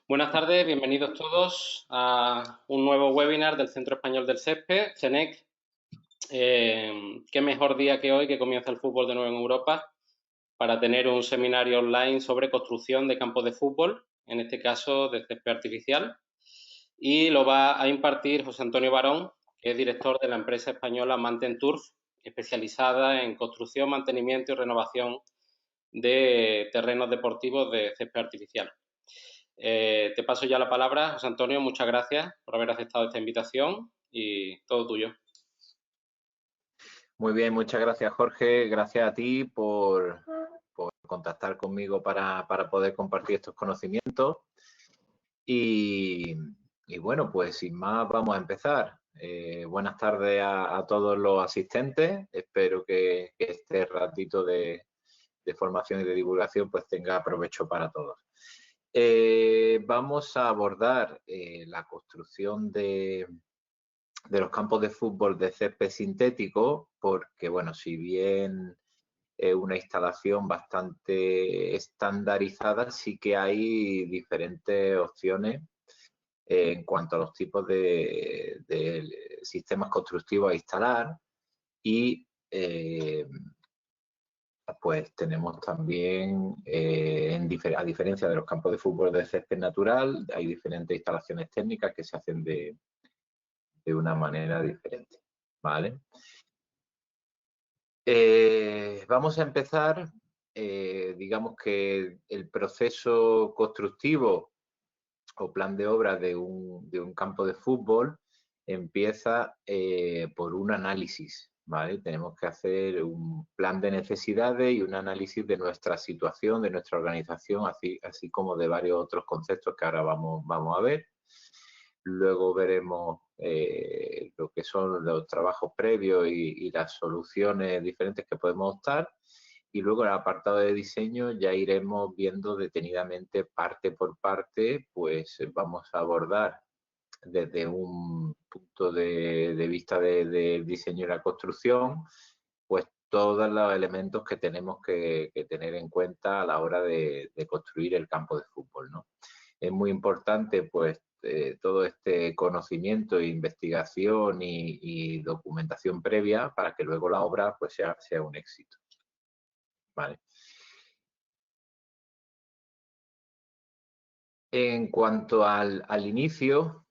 Buenas tardes, bienvenidos todos a un nuevo webinar del Centro Español del Césped, CENEC. Qué mejor día que hoy que comienza el fútbol de nuevo en Europa para tener un seminario online sobre construcción de campos de fútbol, en este caso de césped artificial, y lo va a impartir José Antonio Barón, que es director de la empresa española Manten Turf, especializada en construcción, mantenimiento y renovación de terrenos deportivos de césped artificial. Te paso ya la palabra, José Antonio, muchas gracias por haber aceptado esta invitación y todo tuyo. Muy bien, muchas gracias Jorge, gracias a ti por contactar conmigo para poder compartir estos conocimientos y, bueno, pues sin más vamos a empezar. Buenas tardes a todos los asistentes, espero que este ratito de formación y de divulgación pues tenga provecho para todos. Vamos a abordar la construcción de los campos de fútbol de césped sintético, porque, bueno, si bien es una instalación bastante estandarizada, sí que hay diferentes opciones en cuanto a los tipos de sistemas constructivos a instalar y pues tenemos también, a diferencia de los campos de fútbol de césped natural, hay diferentes instalaciones técnicas que se hacen de una manera diferente, ¿vale? Vamos a empezar, digamos que el proceso constructivo o plan de obra de un campo de fútbol empieza por un análisis, ¿vale? Tenemos que hacer un plan de necesidades y un análisis de nuestra situación, de nuestra organización, así como de varios otros conceptos que ahora vamos a ver. Luego veremos lo que son los trabajos previos y las soluciones diferentes que podemos optar. Y luego en el apartado de diseño ya iremos viendo detenidamente parte por parte, pues vamos a abordar desde un punto de vista del diseño y la construcción, pues todos los elementos que tenemos que tener en cuenta a la hora de construir el campo de fútbol, ¿no? Es muy importante, pues, todo este conocimiento, e investigación y documentación previa para que luego la obra pues sea un éxito. ¿Vale? En cuanto al inicio,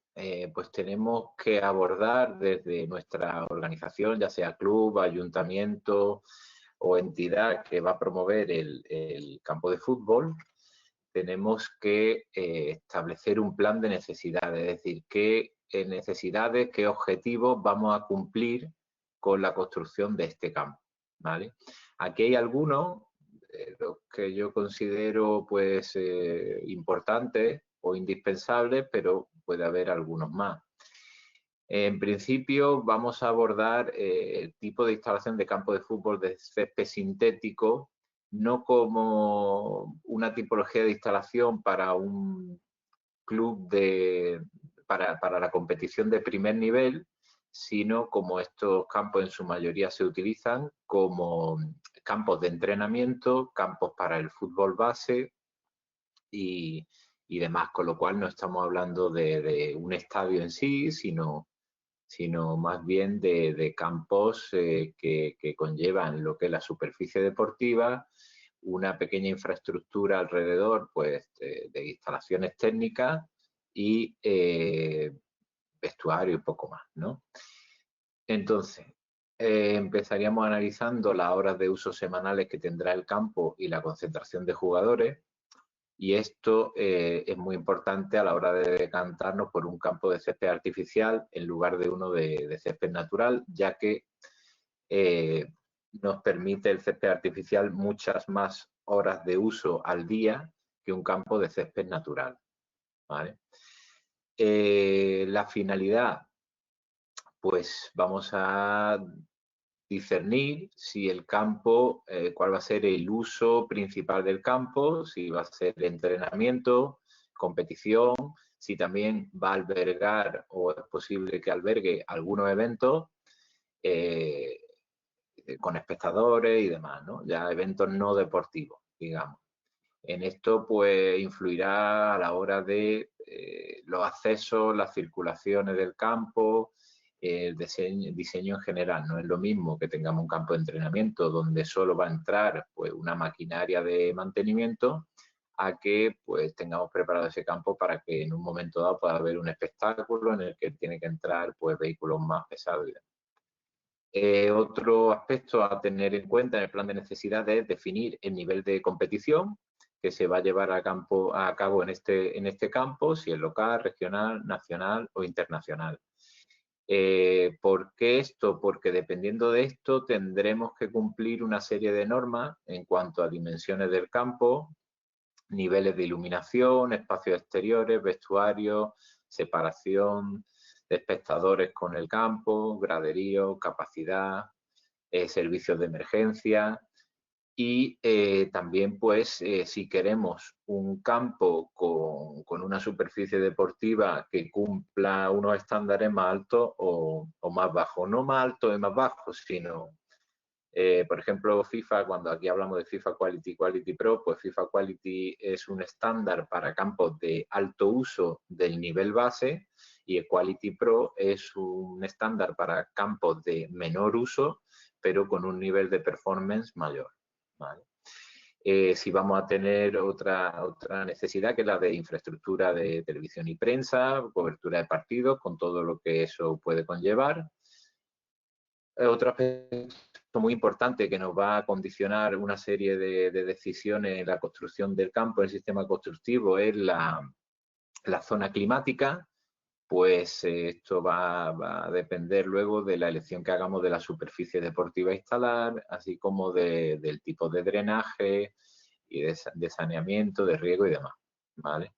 pues tenemos que abordar desde nuestra organización, ya sea club, ayuntamiento o entidad que va a promover el campo de fútbol, tenemos que establecer un plan de necesidades, es decir, qué necesidades, qué objetivos vamos a cumplir con la construcción de este campo, ¿vale? Aquí hay algunos, los que yo considero pues importantes o indispensables, pero puede haber algunos más. En principio vamos a abordar el tipo de instalación de campo de fútbol de césped sintético, no como una tipología de instalación para un club para la competición de primer nivel, sino como estos campos en su mayoría se utilizan como campos de entrenamiento, campos para el fútbol base y demás, con lo cual no estamos hablando de un estadio en sí, sino más bien de campos que conllevan lo que es la superficie deportiva, una pequeña infraestructura alrededor pues, de instalaciones técnicas y vestuario y poco más, ¿no? Entonces, empezaríamos analizando las horas de uso semanales que tendrá el campo y la concentración de jugadores. Y esto es muy importante a la hora de decantarnos por un campo de césped artificial en lugar de uno de césped natural, ya que nos permite el césped artificial muchas más horas de uso al día que un campo de césped natural, ¿vale? La finalidad, pues vamos a discernir si el campo, cuál va a ser el uso principal del campo, si va a ser entrenamiento, competición, si también va a albergar o es posible que albergue algunos eventos con espectadores y demás, ¿no? Ya eventos no deportivos, digamos. En esto, pues, influirá a la hora de los accesos, las circulaciones del campo, el diseño en general. No es lo mismo que tengamos un campo de entrenamiento donde solo va a entrar, pues, una maquinaria de mantenimiento, a que, pues, tengamos preparado ese campo para que en un momento dado pueda haber un espectáculo en el que tiene que entrar, pues, vehículos más pesados. Otro aspecto a tener en cuenta en el plan de necesidades es definir el nivel de competición que se va a llevar a cabo en este campo, si es local, regional, nacional o internacional. ¿Por qué esto? Porque dependiendo de esto tendremos que cumplir una serie de normas en cuanto a dimensiones del campo, niveles de iluminación, espacios exteriores, vestuarios, separación de espectadores con el campo, graderío, capacidad, servicios de emergencia y también, pues, si queremos un campo con una superficie deportiva que cumpla unos estándares más altos o más bajos. No más altos y más bajos, sino por ejemplo, FIFA, cuando aquí hablamos de FIFA Quality, Quality Pro, pues FIFA Quality es un estándar para campos de alto uso del nivel base y Quality Pro es un estándar para campos de menor uso, pero con un nivel de performance mayor. ¿Vale? Si vamos a tener otra necesidad, que es la de infraestructura de televisión y prensa, cobertura de partidos, con todo lo que eso puede conllevar. Otro aspecto muy importante que nos va a condicionar una serie de decisiones en la construcción del campo, el sistema constructivo, es la zona climática. Pues esto va a depender luego de la elección que hagamos de la superficie deportiva a instalar, así como del tipo de drenaje y de saneamiento, de riego y demás. ¿Vale?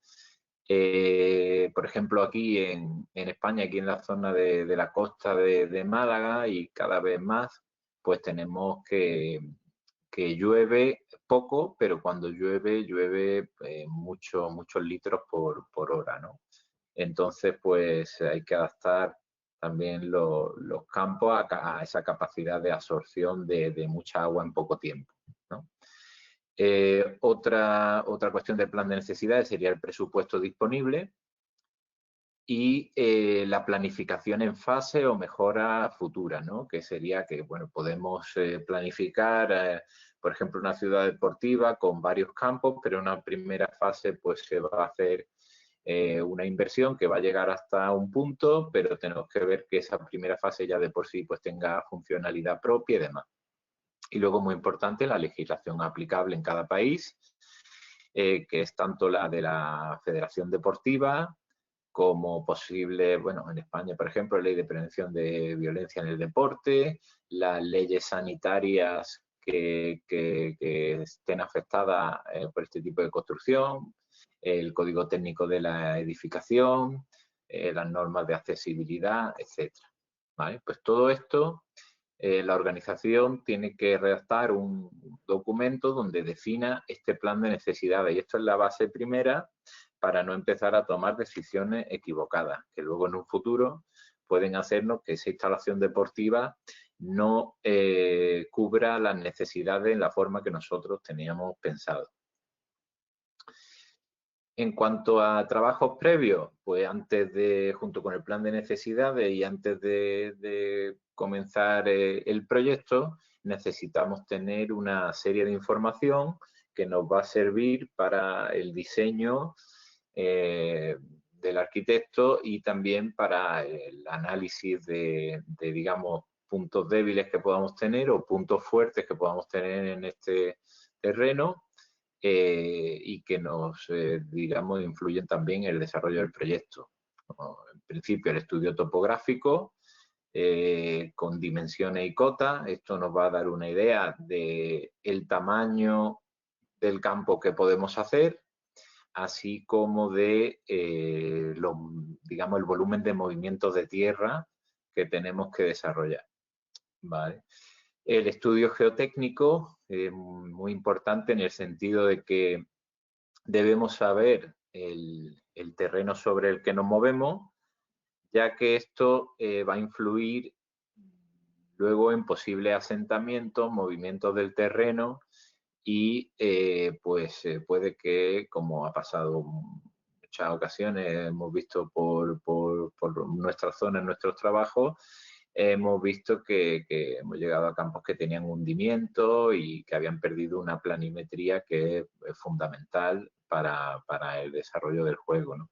Por ejemplo, aquí en España, aquí en la zona de la costa de Málaga y cada vez más, pues tenemos que llueve poco, pero cuando llueve, llueve muchos litros por hora, ¿no? Entonces, pues hay que adaptar también los campos a esa capacidad de absorción de mucha agua en poco tiempo, ¿no? Otra cuestión del plan de necesidades sería el presupuesto disponible y la planificación en fase o mejora futura, ¿no? Que sería que, bueno, podemos planificar, por ejemplo, una ciudad deportiva con varios campos, pero en una primera fase pues se va a hacer una inversión que va a llegar hasta un punto, pero tenemos que ver que esa primera fase ya de por sí pues tenga funcionalidad propia y demás. Y luego, muy importante, la legislación aplicable en cada país, que es tanto la de la Federación Deportiva como posible, bueno, en España, por ejemplo, ley de prevención de violencia en el deporte, las leyes sanitarias que estén afectadas por este tipo de construcción, el código técnico de la edificación, las normas de accesibilidad, etcétera. ¿Vale? Pues todo esto la organización tiene que redactar un documento donde defina este plan de necesidades y esto es la base primera para no empezar a tomar decisiones equivocadas, que luego en un futuro pueden hacernos que esa instalación deportiva no cubra las necesidades en la forma que nosotros teníamos pensado. En cuanto a trabajos previos, pues antes junto con el plan de necesidades y antes de comenzar el proyecto, necesitamos tener una serie de información que nos va a servir para el diseño del arquitecto y también para el análisis digamos, puntos débiles que podamos tener o puntos fuertes que podamos tener en este terreno y que nos, digamos, influyen también en el desarrollo del proyecto. En principio, el estudio topográfico con dimensiones y cotas. Esto nos va a dar una idea del tamaño del campo que podemos hacer, así como de, digamos, el volumen de movimientos de tierra que tenemos que desarrollar. ¿Vale? El estudio geotécnico es muy importante en el sentido de que debemos saber el terreno sobre el que nos movemos, ya que esto va a influir luego en posibles asentamientos, movimientos del terreno y pues puede que, como ha pasado en muchas ocasiones, hemos visto por nuestra zona, en nuestros trabajos, hemos visto que hemos llegado a campos que tenían hundimiento y que habían perdido una planimetría que es fundamental para el desarrollo del juego, ¿no?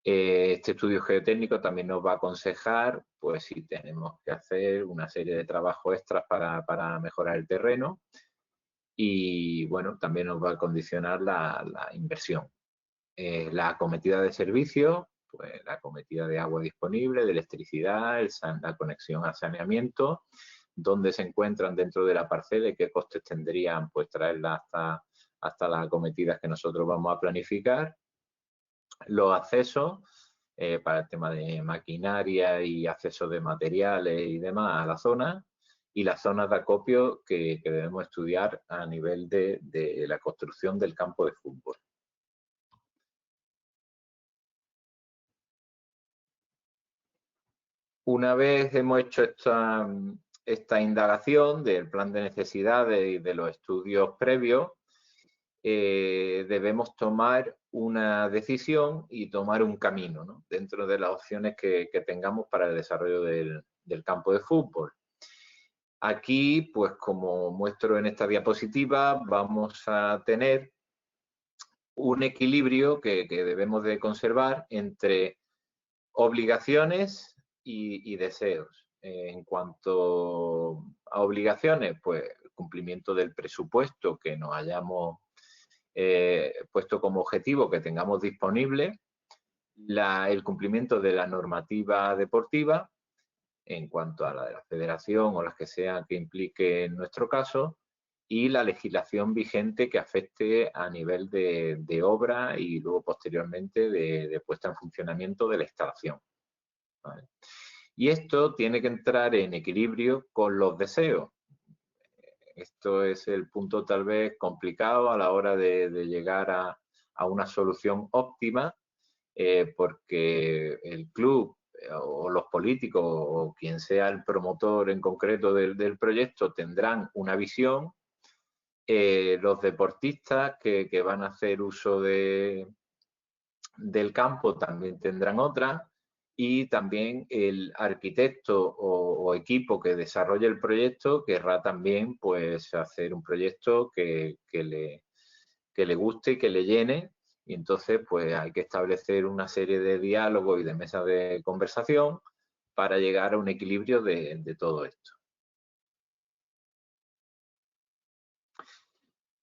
Este estudio geotécnico también nos va a aconsejar, pues, si tenemos que hacer una serie de trabajos extras para mejorar el terreno, y bueno, también nos va a condicionar la inversión. La acometida de servicios, pues la acometida de agua disponible, de electricidad, la conexión al saneamiento, dónde se encuentran dentro de la parcela y qué costes tendrían, pues, traerla hasta las acometidas que nosotros vamos a planificar. Los accesos para el tema de maquinaria y acceso de materiales y demás a la zona, y las zonas de acopio que debemos estudiar a nivel de la construcción del campo de fútbol. Una vez hemos hecho esta indagación del plan de necesidades y de los estudios previos, debemos tomar una decisión y tomar un camino, ¿no?, dentro de las opciones que tengamos para el desarrollo del campo de fútbol. Aquí, pues como muestro en esta diapositiva, vamos a tener un equilibrio que debemos de conservar entre obligaciones y deseos. En cuanto a obligaciones, pues el cumplimiento del presupuesto que nos hayamos puesto como objetivo, que tengamos disponible, el cumplimiento de la normativa deportiva en cuanto a la de la federación o las que sea que implique en nuestro caso, y la legislación vigente que afecte a nivel de obra y luego posteriormente de puesta en funcionamiento de la instalación, ¿vale? Y esto tiene que entrar en equilibrio con los deseos. Esto es el punto tal vez complicado a la hora de llegar a una solución óptima, porque el club o los políticos o quien sea el promotor en concreto del proyecto tendrán una visión, los deportistas que van a hacer uso del campo también tendrán otra, y también el arquitecto o equipo que desarrolle el proyecto querrá también, pues, hacer un proyecto que le guste y que le llene, y entonces pues hay que establecer una serie de diálogos y de mesas de conversación para llegar a un equilibrio de todo esto.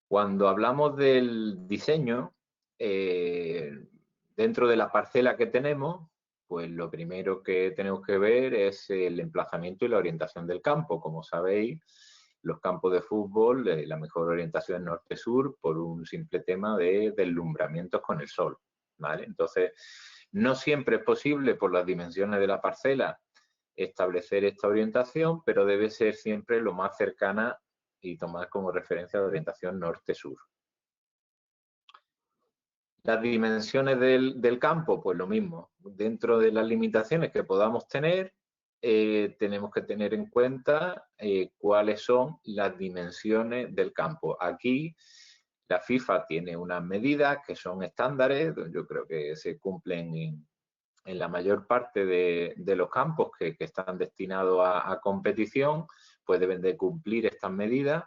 Cuando hablamos del diseño, dentro de la parcela que tenemos, pues lo primero que tenemos que ver es el emplazamiento y la orientación del campo. Como sabéis, los campos de fútbol, la mejor orientación es norte-sur por un simple tema de deslumbramientos con el sol, ¿vale? Entonces, no siempre es posible por las dimensiones de la parcela establecer esta orientación, pero debe ser siempre lo más cercana y tomar como referencia la orientación norte-sur. Las dimensiones del campo, pues lo mismo. Dentro de las limitaciones que podamos tener, tenemos que tener en cuenta cuáles son las dimensiones del campo. Aquí la FIFA tiene unas medidas que son estándares, yo creo que se cumplen en la mayor parte de los campos que están destinados a competición, pues deben de cumplir estas medidas.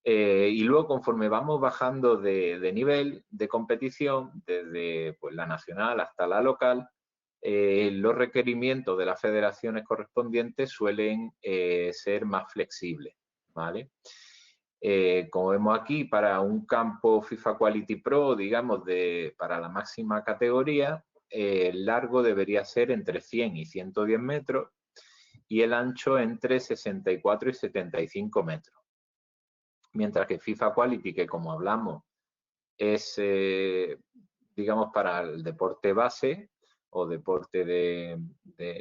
Y luego, conforme vamos bajando de nivel de competición, desde pues, la nacional hasta la local, los requerimientos de las federaciones correspondientes suelen ser más flexibles, ¿vale? Como vemos aquí, para un campo FIFA Quality Pro, digamos, para la máxima categoría, el largo debería ser entre 100 y 110 metros y el ancho entre 64 y 75 metros. Mientras que FIFA Quality, que como hablamos, es, digamos, para el deporte base o deporte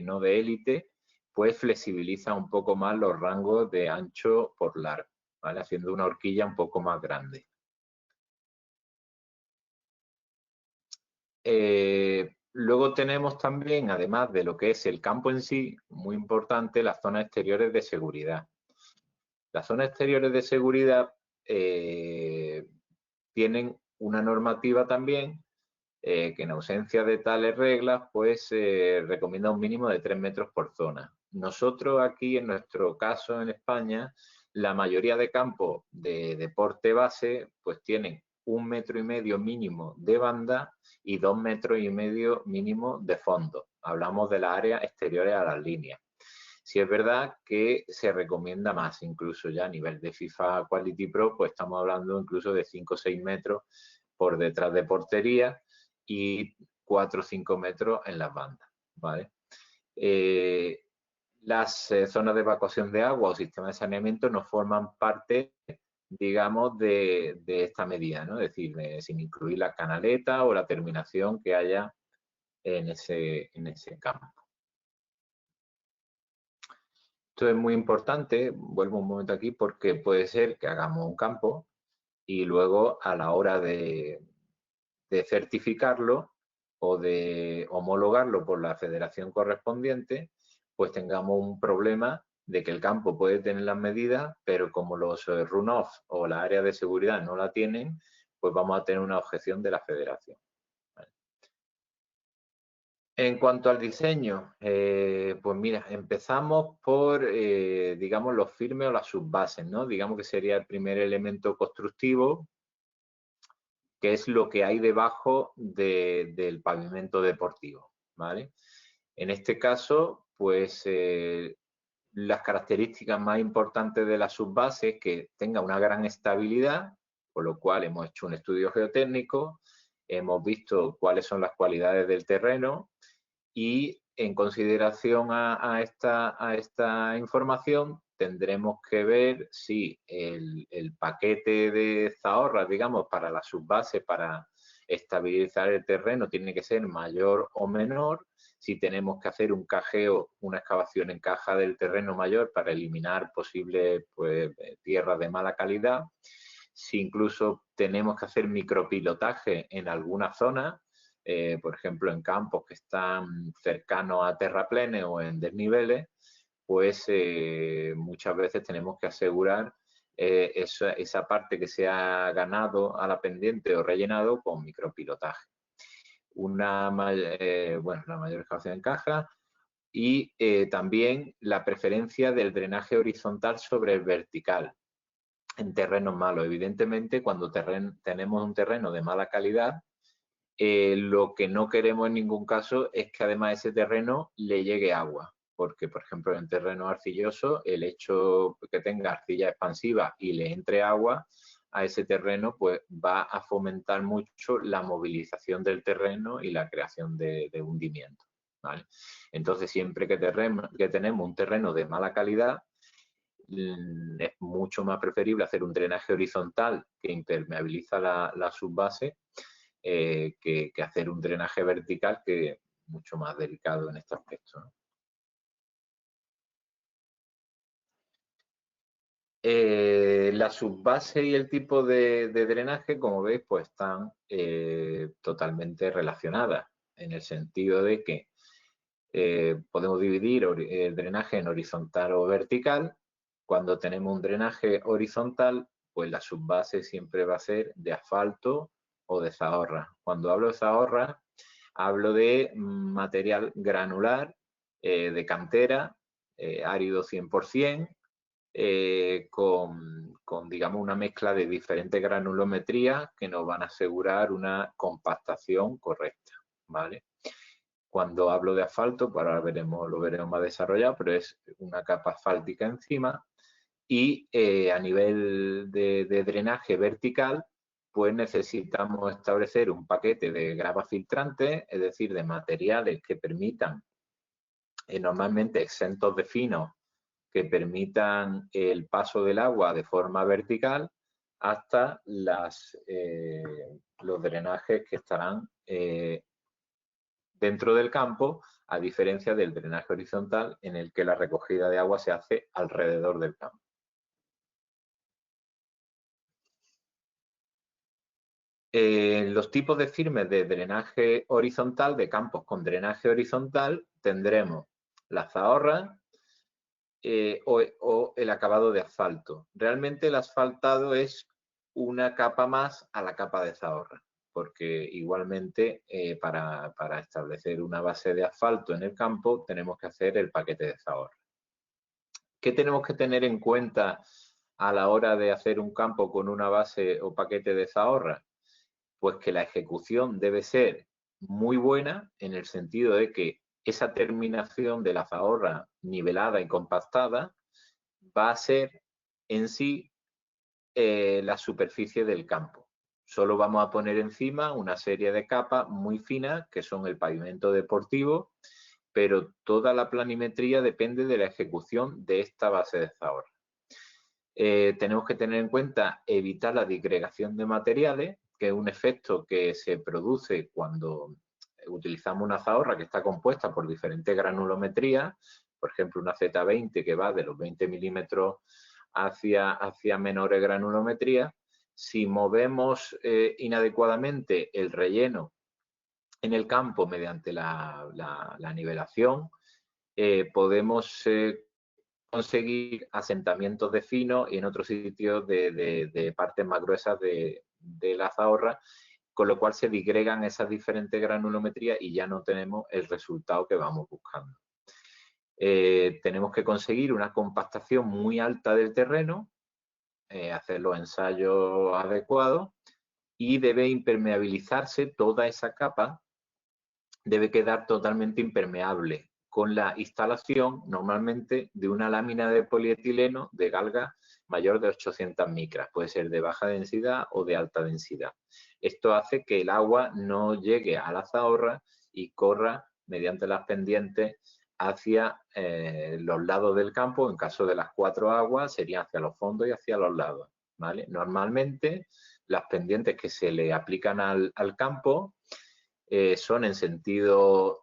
no de élite, pues flexibiliza un poco más los rangos de ancho por largo, ¿vale? Haciendo una horquilla un poco más grande. Luego tenemos también, además de lo que es el campo en sí, muy importante, las zonas exteriores de seguridad. Las zonas exteriores de seguridad tienen una normativa también que en ausencia de tales reglas, pues recomienda un mínimo de 3 metros por zona. Nosotros aquí, en nuestro caso en España, la mayoría de campos de deporte base, pues tienen 1,5 metros mínimo de banda y 2,5 metros mínimo de fondo. Hablamos de las áreas exteriores a las líneas. Sí es verdad que se recomienda más, incluso ya a nivel de FIFA Quality Pro, pues estamos hablando incluso de 5 o 6 metros por detrás de portería y 4 o 5 metros en las bandas, ¿vale? Las zonas de evacuación de agua o sistemas de saneamiento no forman parte, digamos, de esta medida, ¿no? Es decir, sin incluir la canaleta o la terminación que haya en ese campo. Esto es muy importante, vuelvo un momento aquí, porque puede ser que hagamos un campo y luego a la hora de certificarlo o de homologarlo por la federación correspondiente, pues tengamos un problema de que el campo puede tener las medidas, pero como los run-off o la área de seguridad no la tienen, pues vamos a tener una objeción de la federación. En cuanto al diseño, pues mira, empezamos por, digamos, los firmes o las subbases, ¿no? Digamos que sería el primer elemento constructivo, que es lo que hay debajo del pavimento deportivo, ¿vale? En este caso, pues las características más importantes de la subbase es que tenga una gran estabilidad, por lo cual hemos hecho un estudio geotécnico, hemos visto cuáles son las cualidades del terreno y en consideración a esta información tendremos que ver si el paquete de Zahorra, digamos, para la subbase, para estabilizar el terreno, tiene que ser mayor o menor, si tenemos que hacer un cajeo, una excavación en caja del terreno mayor para eliminar posibles pues, tierras de mala calidad, si incluso tenemos que hacer micropilotaje en alguna zona, por ejemplo, en campos que están cercanos a terraplenes o en desniveles, pues muchas veces tenemos que asegurar esa parte que se ha ganado a la pendiente o rellenado con micropilotaje. La mayor excavación en caja y también la preferencia del drenaje horizontal sobre el vertical en terrenos malos. Evidentemente, cuando tenemos un terreno de mala calidad, lo que no queremos en ningún caso es que además a ese terreno le llegue agua, porque por ejemplo en terreno arcilloso el hecho que tenga arcilla expansiva y le entre agua a ese terreno pues va a fomentar mucho la movilización del terreno y la creación de hundimiento, ¿vale? Entonces siempre que tenemos un terreno de mala calidad, es mucho más preferible hacer un drenaje horizontal que impermeabiliza la subbase que hacer un drenaje vertical, que es mucho más delicado en este aspecto, ¿no? La subbase y el tipo de drenaje, como veis, pues están totalmente relacionadas, en el sentido de que podemos dividir el drenaje en horizontal o vertical. Cuando tenemos un drenaje horizontal, pues la subbase siempre va a ser de asfalto o de zahorra. Cuando hablo de zahorra, hablo de material granular, de cantera, árido 100%, con, digamos, una mezcla de diferentes granulometrías que nos van a asegurar una compactación correcta, ¿vale? Cuando hablo de asfalto, pues ahora lo veremos más desarrollado, pero es una capa asfáltica encima. Y a nivel de drenaje vertical, pues necesitamos establecer un paquete de grava filtrante, es decir, de materiales que permitan, normalmente exentos de fino, que permitan el paso del agua de forma vertical hasta los drenajes que estarán dentro del campo, a diferencia del drenaje horizontal en el que la recogida de agua se hace alrededor del campo. Los tipos de firmes de drenaje horizontal, de campos con drenaje horizontal, tendremos la zahorra o el acabado de asfalto. Realmente el asfaltado es una capa más a la capa de zahorra, porque igualmente para establecer una base de asfalto en el campo tenemos que hacer el paquete de zahorra. ¿Qué tenemos que tener en cuenta a la hora de hacer un campo con una base o paquete de zahorra? Pues que la ejecución debe ser muy buena en el sentido de que esa terminación de la zahorra nivelada y compactada va a ser en sí la superficie del campo. Solo vamos a poner encima una serie de capas muy finas que son el pavimento deportivo, pero toda la planimetría depende de la ejecución de esta base de zahorra. Tenemos que tener en cuenta evitar la disgregación de materiales, que es un efecto que se produce cuando utilizamos una zahorra que está compuesta por diferentes granulometrías, por ejemplo una Z20 que va de los 20 milímetros hacia menores granulometrías. Si movemos inadecuadamente el relleno en el campo mediante la nivelación, podemos conseguir asentamientos de fino y en otros sitios de partes más gruesas de la zahorra, con lo cual se disgregan esas diferentes granulometrías y ya no tenemos el resultado que vamos buscando. Tenemos que conseguir una compactación muy alta del terreno, hacer los ensayos adecuados y debe impermeabilizarse toda esa capa, debe quedar totalmente impermeable con la instalación normalmente de una lámina de polietileno de galga mayor de 800 micras, puede ser de baja densidad o de alta densidad. Esto hace que el agua no llegue a la zahorra y corra mediante las pendientes hacia los lados del campo. En caso de las 4 aguas serían hacia los fondos y hacia los lados, ¿vale? Normalmente las pendientes que se le aplican al campo son en sentido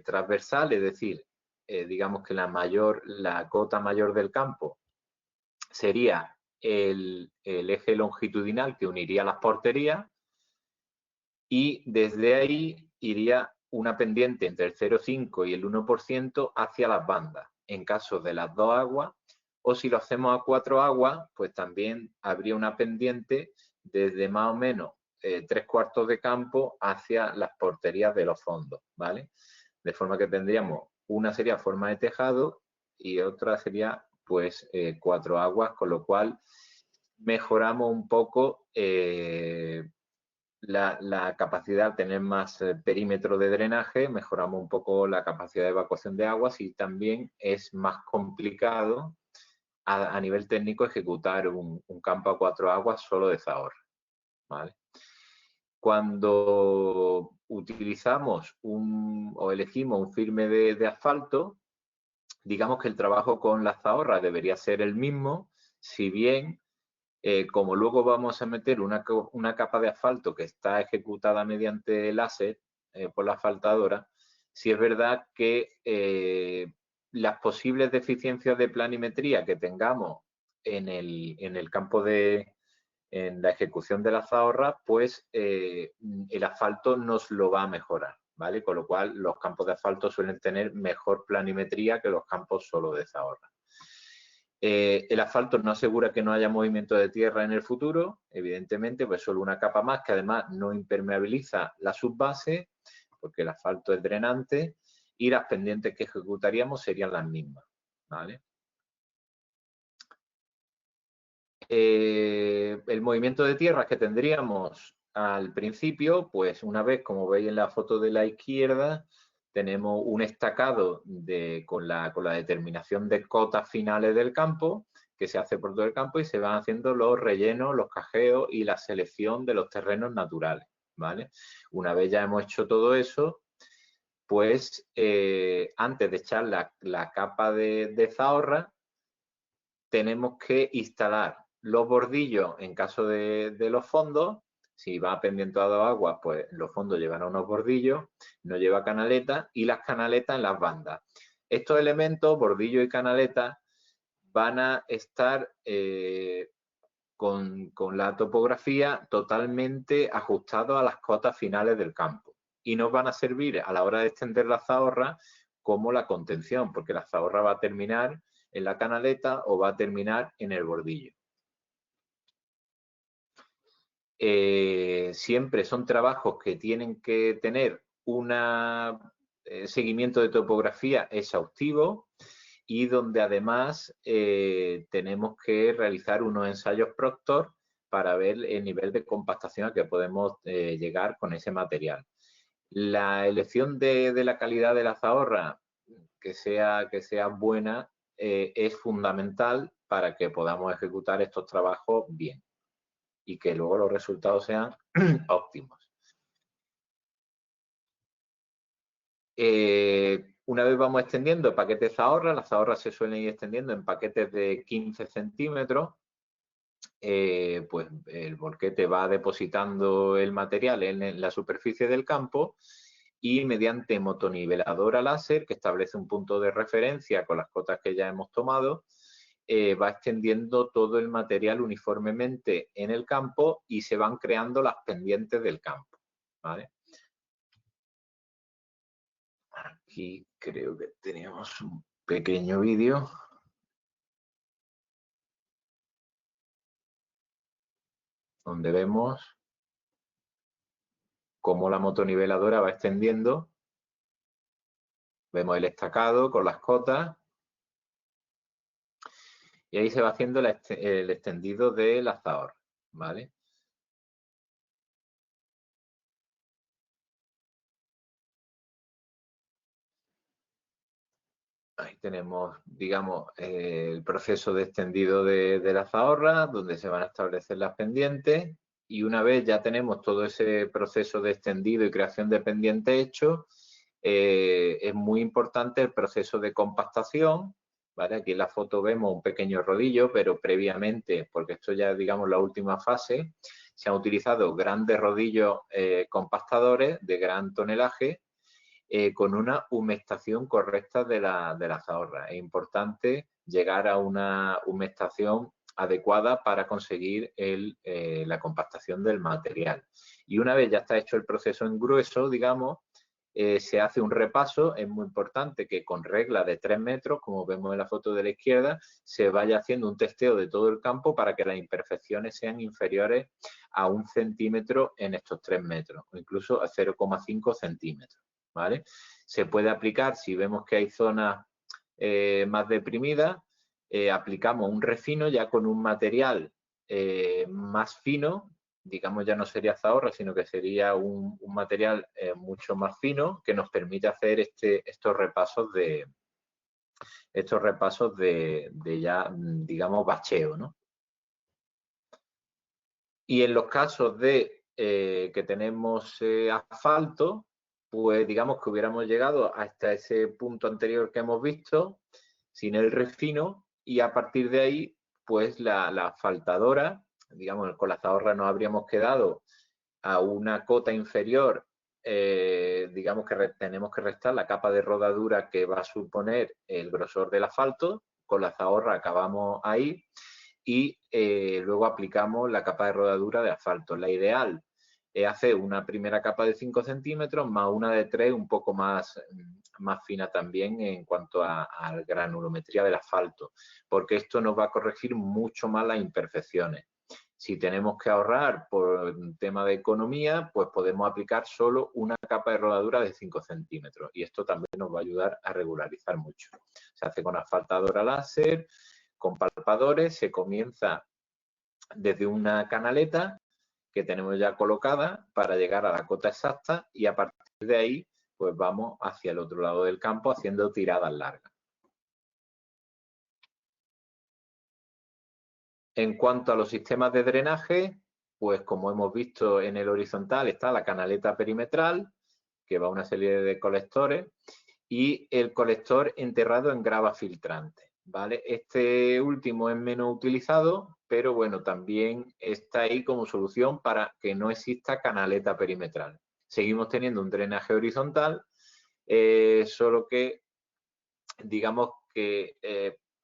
transversal, es decir, digamos que la cota mayor del campo sería el eje longitudinal que uniría las porterías y desde ahí iría una pendiente entre el 0,5 y el 1% hacia las bandas, en caso de las 2 aguas, o si lo hacemos a 4 aguas, pues también habría una pendiente desde más o menos 3/4 de campo hacia las porterías de los fondos, ¿vale? De forma que tendríamos una sería forma de tejado y otra sería pues 4 aguas, con lo cual mejoramos un poco la capacidad de tener más perímetro de drenaje, mejoramos un poco la capacidad de evacuación de aguas y también es más complicado a nivel técnico ejecutar un campo a 4 aguas solo de zahorra, ¿vale? Cuando utilizamos o elegimos un firme de asfalto, digamos que el trabajo con la zahorra debería ser el mismo, si bien como luego vamos a meter una capa de asfalto que está ejecutada mediante láser por la asfaltadora, sí es verdad que las posibles deficiencias de planimetría que tengamos en el campo en la ejecución de la zahorra, pues el asfalto nos lo va a mejorar, ¿vale? Con lo cual los campos de asfalto suelen tener mejor planimetría que los campos solo de zahorra. El asfalto no asegura que no haya movimiento de tierra en el futuro, evidentemente, pues solo una capa más que además no impermeabiliza la subbase, porque el asfalto es drenante, y las pendientes que ejecutaríamos serían las mismas, ¿vale? El movimiento de tierra que tendríamos al principio, pues una vez, como veis en la foto de la izquierda, tenemos un estacado con la determinación de cotas finales del campo, que se hace por todo el campo y se van haciendo los rellenos, los cajeos y la selección de los terrenos naturales, ¿vale? Una vez ya hemos hecho todo eso, pues antes de echar la capa de zahorra, tenemos que instalar los bordillos en caso de los fondos. Si va pendiente a 2 aguas, pues los fondos llevan unos bordillos, no lleva canaleta y las canaletas en las bandas. Estos elementos, bordillo y canaleta, van a estar con la topografía totalmente ajustados a las cotas finales del campo y nos van a servir a la hora de extender la zahorra como la contención, porque la zahorra va a terminar en la canaleta o va a terminar en el bordillo. siempre son trabajos que tienen que tener un seguimiento de topografía exhaustivo y donde además tenemos que realizar unos ensayos Proctor para ver el nivel de compactación a que podemos llegar con ese material. La elección de la calidad de la zahorra, que sea buena, es fundamental para que podamos ejecutar estos trabajos bien y que luego los resultados sean óptimos. Una vez vamos extendiendo paquetes zahorra, las zahorras se suelen ir extendiendo en paquetes de 15 centímetros, pues el volquete va depositando el material en la superficie del campo y mediante motoniveladora láser, que establece un punto de referencia con las cotas que ya hemos tomado, va extendiendo todo el material uniformemente en el campo y se van creando las pendientes del campo, ¿vale? Aquí creo que teníamos un pequeño vídeo. Donde vemos cómo la motoniveladora va extendiendo. Vemos el estacado con las cotas. Y ahí se va haciendo el extendido de la zahorra, ¿vale? Ahí tenemos, digamos, el proceso de extendido de la zahorra, donde se van a establecer las pendientes. Y una vez ya tenemos todo ese proceso de extendido y creación de pendientes hecho, es muy importante el proceso de compactación, ¿vale? Aquí en la foto vemos un pequeño rodillo, pero previamente, porque esto ya es, digamos, la última fase, se han utilizado grandes rodillos compactadores de gran tonelaje, con una humectación correcta de la zahorra. Es importante llegar a una humectación adecuada para conseguir la compactación del material. Y una vez ya está hecho el proceso en grueso, digamos, se hace un repaso. Es muy importante que con regla de 3 metros, como vemos en la foto de la izquierda, se vaya haciendo un testeo de todo el campo para que las imperfecciones sean inferiores a 1 centímetro en estos 3 metros, o incluso a 0,5 centímetros. ¿Vale? Se puede aplicar si vemos que hay zonas más deprimidas, aplicamos un refino ya con un material más fino, digamos ya no sería zahorra, sino que sería un material mucho más fino que nos permite hacer estos repasos de ya, digamos, bacheo, ¿no? Y en los casos de que tenemos asfalto, pues digamos que hubiéramos llegado hasta ese punto anterior que hemos visto, sin el refino, y a partir de ahí, pues la asfaltadora, digamos, con la zahorra nos habríamos quedado a una cota inferior, digamos que tenemos que restar la capa de rodadura que va a suponer el grosor del asfalto, con la zahorra acabamos ahí, y luego aplicamos la capa de rodadura de asfalto. La ideal es hacer una primera capa de 5 centímetros más una de 3 un poco más fina también en cuanto a granulometría del asfalto, porque esto nos va a corregir mucho más las imperfecciones. Si tenemos que ahorrar por un tema de economía, pues podemos aplicar solo una capa de rodadura de 5 centímetros y esto también nos va a ayudar a regularizar mucho. Se hace con asfaltadora láser, con palpadores, se comienza desde una canaleta que tenemos ya colocada para llegar a la cota exacta y a partir de ahí pues vamos hacia el otro lado del campo haciendo tiradas largas. En cuanto a los sistemas de drenaje, pues como hemos visto en el horizontal está la canaleta perimetral, que va a una serie de colectores, y el colector enterrado en grava filtrante, ¿vale? Este último es menos utilizado, pero bueno, también está ahí como solución para que no exista canaleta perimetral. Seguimos teniendo un drenaje horizontal, solo que digamos que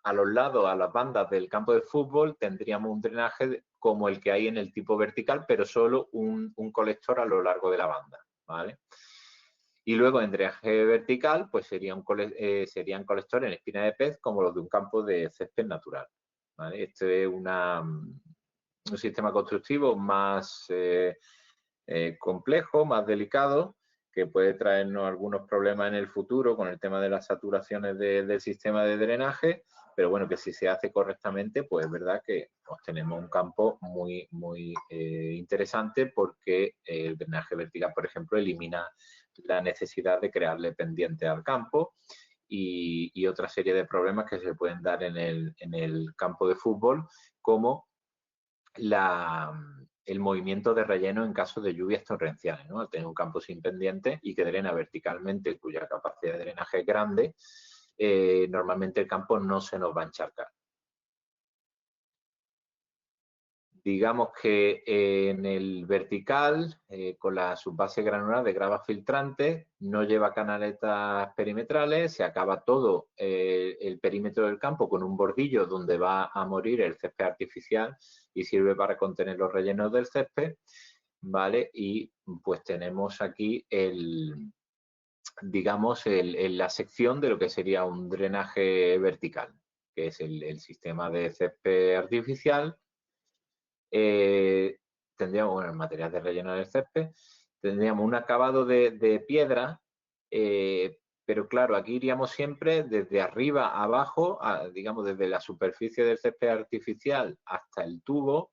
a los lados, a las bandas del campo de fútbol, tendríamos un drenaje como el que hay en el tipo vertical, pero solo un colector a lo largo de la banda, ¿vale? Y luego en drenaje vertical, pues serían colectores en espina de pez como los de un campo de césped natural, ¿vale? Esto es sistema constructivo más complejo, más delicado, que puede traernos algunos problemas en el futuro con el tema de las saturaciones del sistema de drenaje, pero bueno, que si se hace correctamente, pues es verdad que tenemos un campo muy interesante, porque el drenaje vertical, por ejemplo, elimina la necesidad de crearle pendiente al campo y otra serie de problemas que se pueden dar en el campo de fútbol, como el movimiento de relleno en caso de lluvias torrenciales, ¿no? Al tener un campo sin pendiente y que drena verticalmente, cuya capacidad de drenaje es grande, normalmente el campo no se nos va a encharcar. Digamos que en el vertical, con la subbase granular de grava filtrante, no lleva canaletas perimetrales, se acaba todo el perímetro del campo con un bordillo donde va a morir el césped artificial y sirve para contener los rellenos del césped, ¿vale? Y pues tenemos aquí digamos, la sección de lo que sería un drenaje vertical, que es el sistema de césped artificial. Tendríamos, bueno, el material de relleno del césped, tendríamos un acabado de piedra, pero claro, aquí iríamos siempre desde arriba a abajo, digamos desde la superficie del césped artificial hasta el tubo,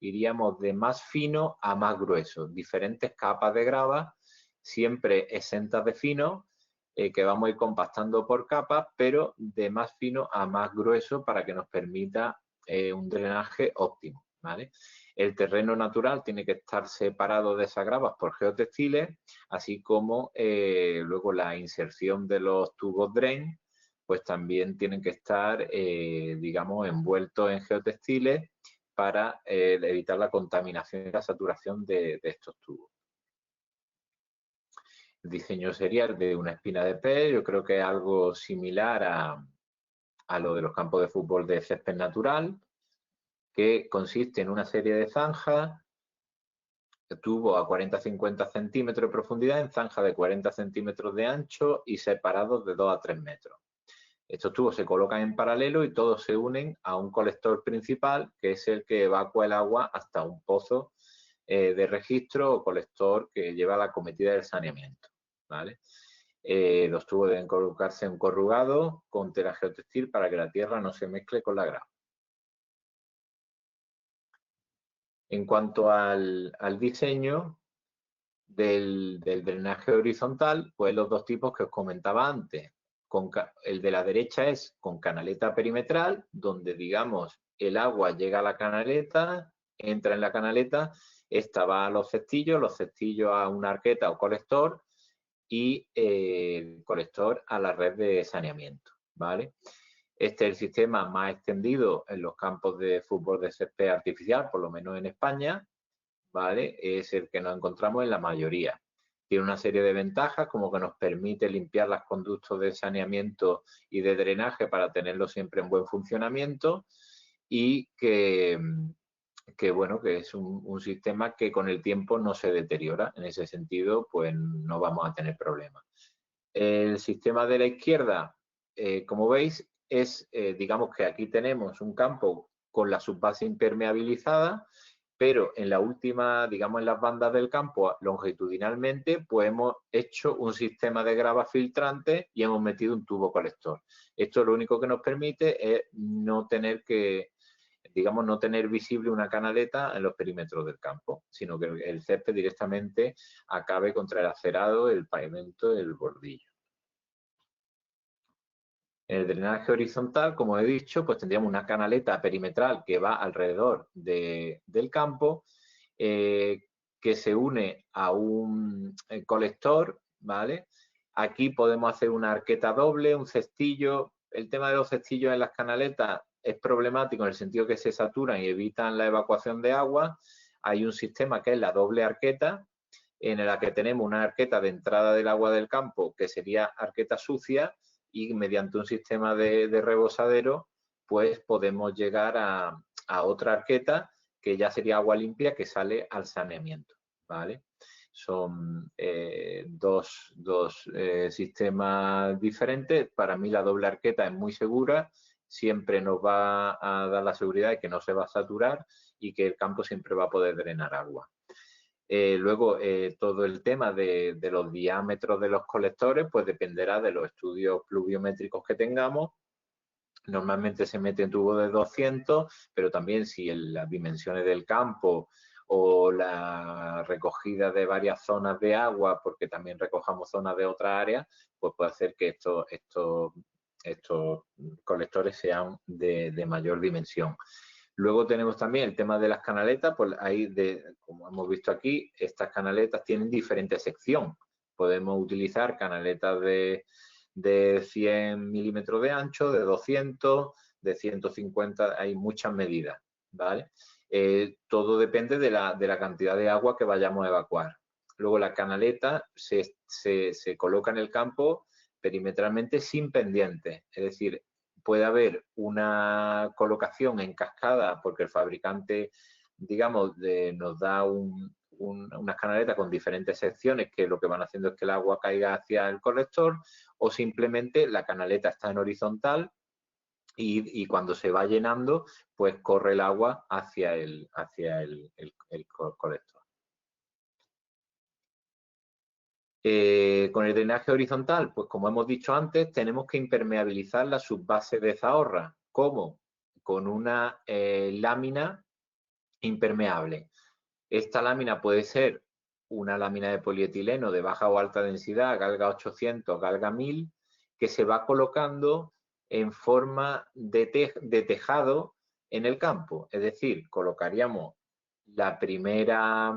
iríamos de más fino a más grueso, diferentes capas de grava, siempre exentas de fino, que vamos a ir compactando por capas, pero de más fino a más grueso para que nos permita un drenaje óptimo, ¿vale? El terreno natural tiene que estar separado de esas gravas por geotextiles, así como luego la inserción de los tubos drain, pues también tienen que estar, digamos, envueltos en geotextiles para evitar la contaminación y la saturación de estos tubos. El diseño sería el de una espina de pez. Yo creo que es algo similar a lo de los campos de fútbol de césped natural, que consiste en una serie de zanjas, tubo a 40-50 centímetros de profundidad, en zanja de 40 centímetros de ancho y separados de 2 a 3 metros. Estos tubos se colocan en paralelo y todos se unen a un colector principal, que es el que evacúa el agua hasta un pozo de registro o colector que lleva la cometida del saneamiento, ¿vale? Los tubos deben colocarse en corrugado con tela geotextil para que la tierra no se mezcle con la grava. En cuanto al diseño del drenaje horizontal, pues los dos tipos que os comentaba antes. El de la derecha es con canaleta perimetral, donde, digamos, el agua llega a la canaleta, entra en la canaleta, esta va a los cestillos a una arqueta o colector y el colector a la red de saneamiento, ¿vale? Este es el sistema más extendido en los campos de fútbol de césped artificial, por lo menos en España, ¿vale? Es el que nos encontramos en la mayoría. Tiene una serie de ventajas, como que nos permite limpiar los conductos de saneamiento y de drenaje para tenerlo siempre en buen funcionamiento, y que bueno, que es un sistema que con el tiempo no se deteriora. En ese sentido, pues no vamos a tener problemas. El sistema de la izquierda, como veis, es, digamos que aquí tenemos un campo con la subbase impermeabilizada, pero en la última, digamos en las bandas del campo, longitudinalmente, pues hemos hecho un sistema de grava filtrante y hemos metido un tubo colector. Esto lo único que nos permite es no tener que, digamos, no tener visible una canaleta en los perímetros del campo, sino que el césped directamente acabe contra el acerado, el pavimento, el bordillo. En el drenaje horizontal, como he dicho, pues tendríamos una canaleta perimetral que va alrededor del campo, que se une a un colector, ¿vale? Aquí podemos hacer una arqueta doble, un cestillo. El tema de los cestillos en las canaletas es problemático en el sentido que se saturan y evitan la evacuación de agua. Hay un sistema que es la doble arqueta, en la que tenemos una arqueta de entrada del agua del campo, que sería arqueta sucia, y mediante un sistema de rebosadero, pues podemos llegar a otra arqueta que ya sería agua limpia que sale al saneamiento, ¿vale? Son dos sistemas diferentes. Para mí la doble arqueta es muy segura, siempre nos va a dar la seguridad de que no se va a saturar, y que el campo siempre va a poder drenar agua. Luego, todo el tema de los diámetros de los colectores, pues dependerá de los estudios pluviométricos que tengamos. Normalmente se mete en tubo de 200, pero también si las dimensiones del campo o la recogida de varias zonas de agua, porque también recojamos zonas de otras áreas, pues puede hacer que estos colectores sean de mayor dimensión. Luego tenemos también el tema de las canaletas, pues ahí, como hemos visto aquí, estas canaletas tienen diferente sección. Podemos utilizar canaletas de 100 milímetros de ancho, de 200, de 150, hay muchas medidas, ¿vale? Todo depende de la cantidad de agua que vayamos a evacuar. Luego la canaleta se coloca en el campo perimetralmente sin pendientes, es decir, puede haber una colocación en cascada porque el fabricante, digamos, nos da unas canaletas con diferentes secciones que lo que van haciendo es que el agua caiga hacia el colector, o simplemente la canaleta está en horizontal y cuando se va llenando, pues corre el agua hacia el colector. Con el drenaje horizontal, pues como hemos dicho antes, tenemos que impermeabilizar la subbase de Zahorra. ¿Cómo? Con una lámina impermeable. Esta lámina puede ser una lámina de polietileno de baja o alta densidad, Galga 800, Galga 1000, que se va colocando en forma de tejado en el campo. Es decir, colocaríamos la primera,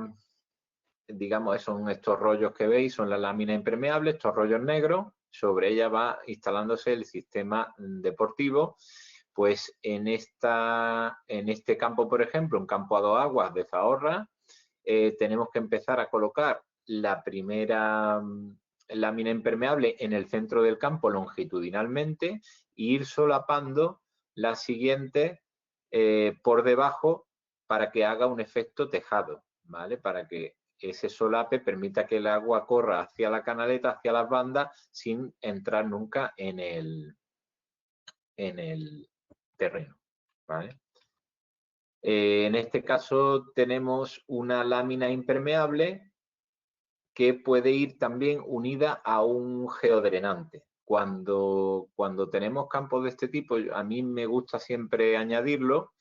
digamos, son estos rollos que veis, son la lámina impermeable, estos rollos negros, sobre ella va instalándose el sistema deportivo. Pues en este campo, por ejemplo, un campo a 2 aguas de Zahorra, tenemos que empezar a colocar la primera lámina impermeable en el centro del campo longitudinalmente e ir solapando la siguiente por debajo para que haga un efecto tejado, ¿vale? Para que ese solape permita que el agua corra hacia la canaleta, hacia las bandas, sin entrar nunca en el terreno, ¿vale? En este caso tenemos una lámina impermeable que puede ir también unida a un geodrenante. Cuando tenemos campos de este tipo, a mí me gusta siempre añadirlo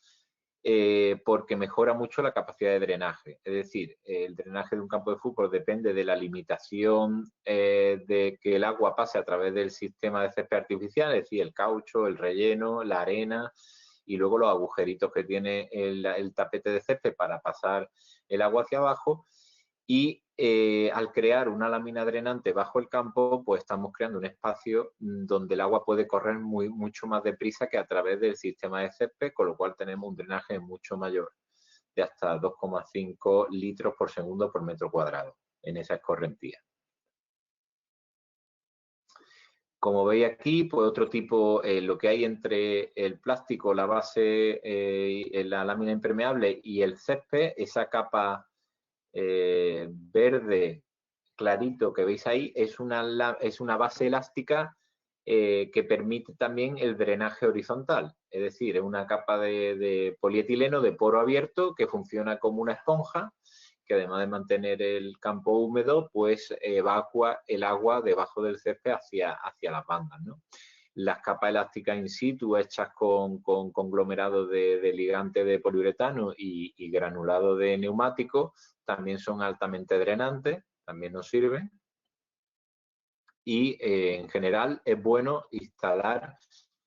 porque mejora mucho la capacidad de drenaje. Es decir, el drenaje de un campo de fútbol depende de la limitación de que el agua pase a través del sistema de césped artificial, es decir, el caucho, el relleno, la arena y luego los agujeritos que tiene el tapete de césped para pasar el agua hacia abajo. Y al crear una lámina drenante bajo el campo, pues estamos creando un espacio donde el agua puede correr mucho más deprisa que a través del sistema de césped, con lo cual tenemos un drenaje mucho mayor, de hasta 2,5 litros por segundo por metro cuadrado en esa escorrentía. Como veis aquí, pues otro tipo, lo que hay entre el plástico, la base, la lámina impermeable y el césped, esa capa verde clarito que veis ahí es una base elástica que permite también el drenaje horizontal, es decir, es una capa de polietileno de poro abierto que funciona como una esponja que además de mantener el campo húmedo, pues evacua el agua debajo del césped hacia las bandas, ¿no? Las capas elásticas in situ hechas con conglomerado de ligante de poliuretano y granulado de neumático también son altamente drenantes, también nos sirven. Y en general es bueno instalar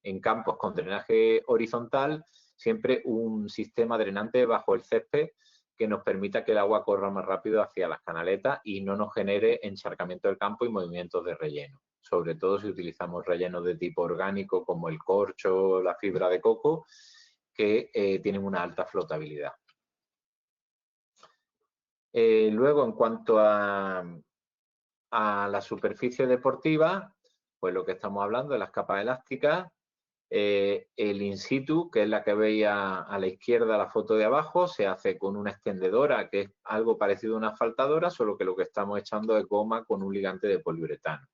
en campos con drenaje horizontal siempre un sistema drenante bajo el césped que nos permita que el agua corra más rápido hacia las canaletas y no nos genere encharcamiento del campo y movimientos de relleno. Sobre todo si utilizamos rellenos de tipo orgánico como el corcho o la fibra de coco, que tienen una alta flotabilidad. Luego, en cuanto a la superficie deportiva, pues lo que estamos hablando de las capas elásticas, el in situ, que es la que veis a la izquierda, la foto de abajo, se hace con una extendedora, que es algo parecido a una asfaltadora, solo que lo que estamos echando es goma con un ligante de poliuretano.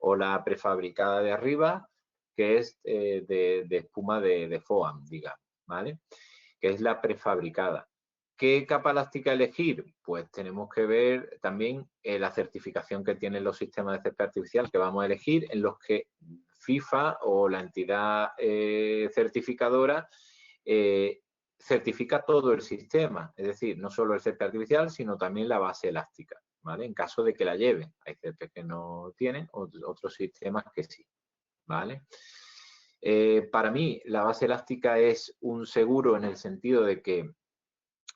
O la prefabricada de arriba, que es de espuma de foam, digamos, ¿vale? que es la prefabricada. ¿Qué capa elástica elegir? Pues tenemos que ver también la certificación que tienen los sistemas de césped artificial que vamos a elegir, en los que FIFA o la entidad certificadora certifica todo el sistema, es decir, no solo el césped artificial, sino también la base elástica, ¿vale? En caso de que la lleven. Hay céspedes que no tienen, otros sistemas que sí, ¿vale? Para mí, la base elástica es un seguro en el sentido de que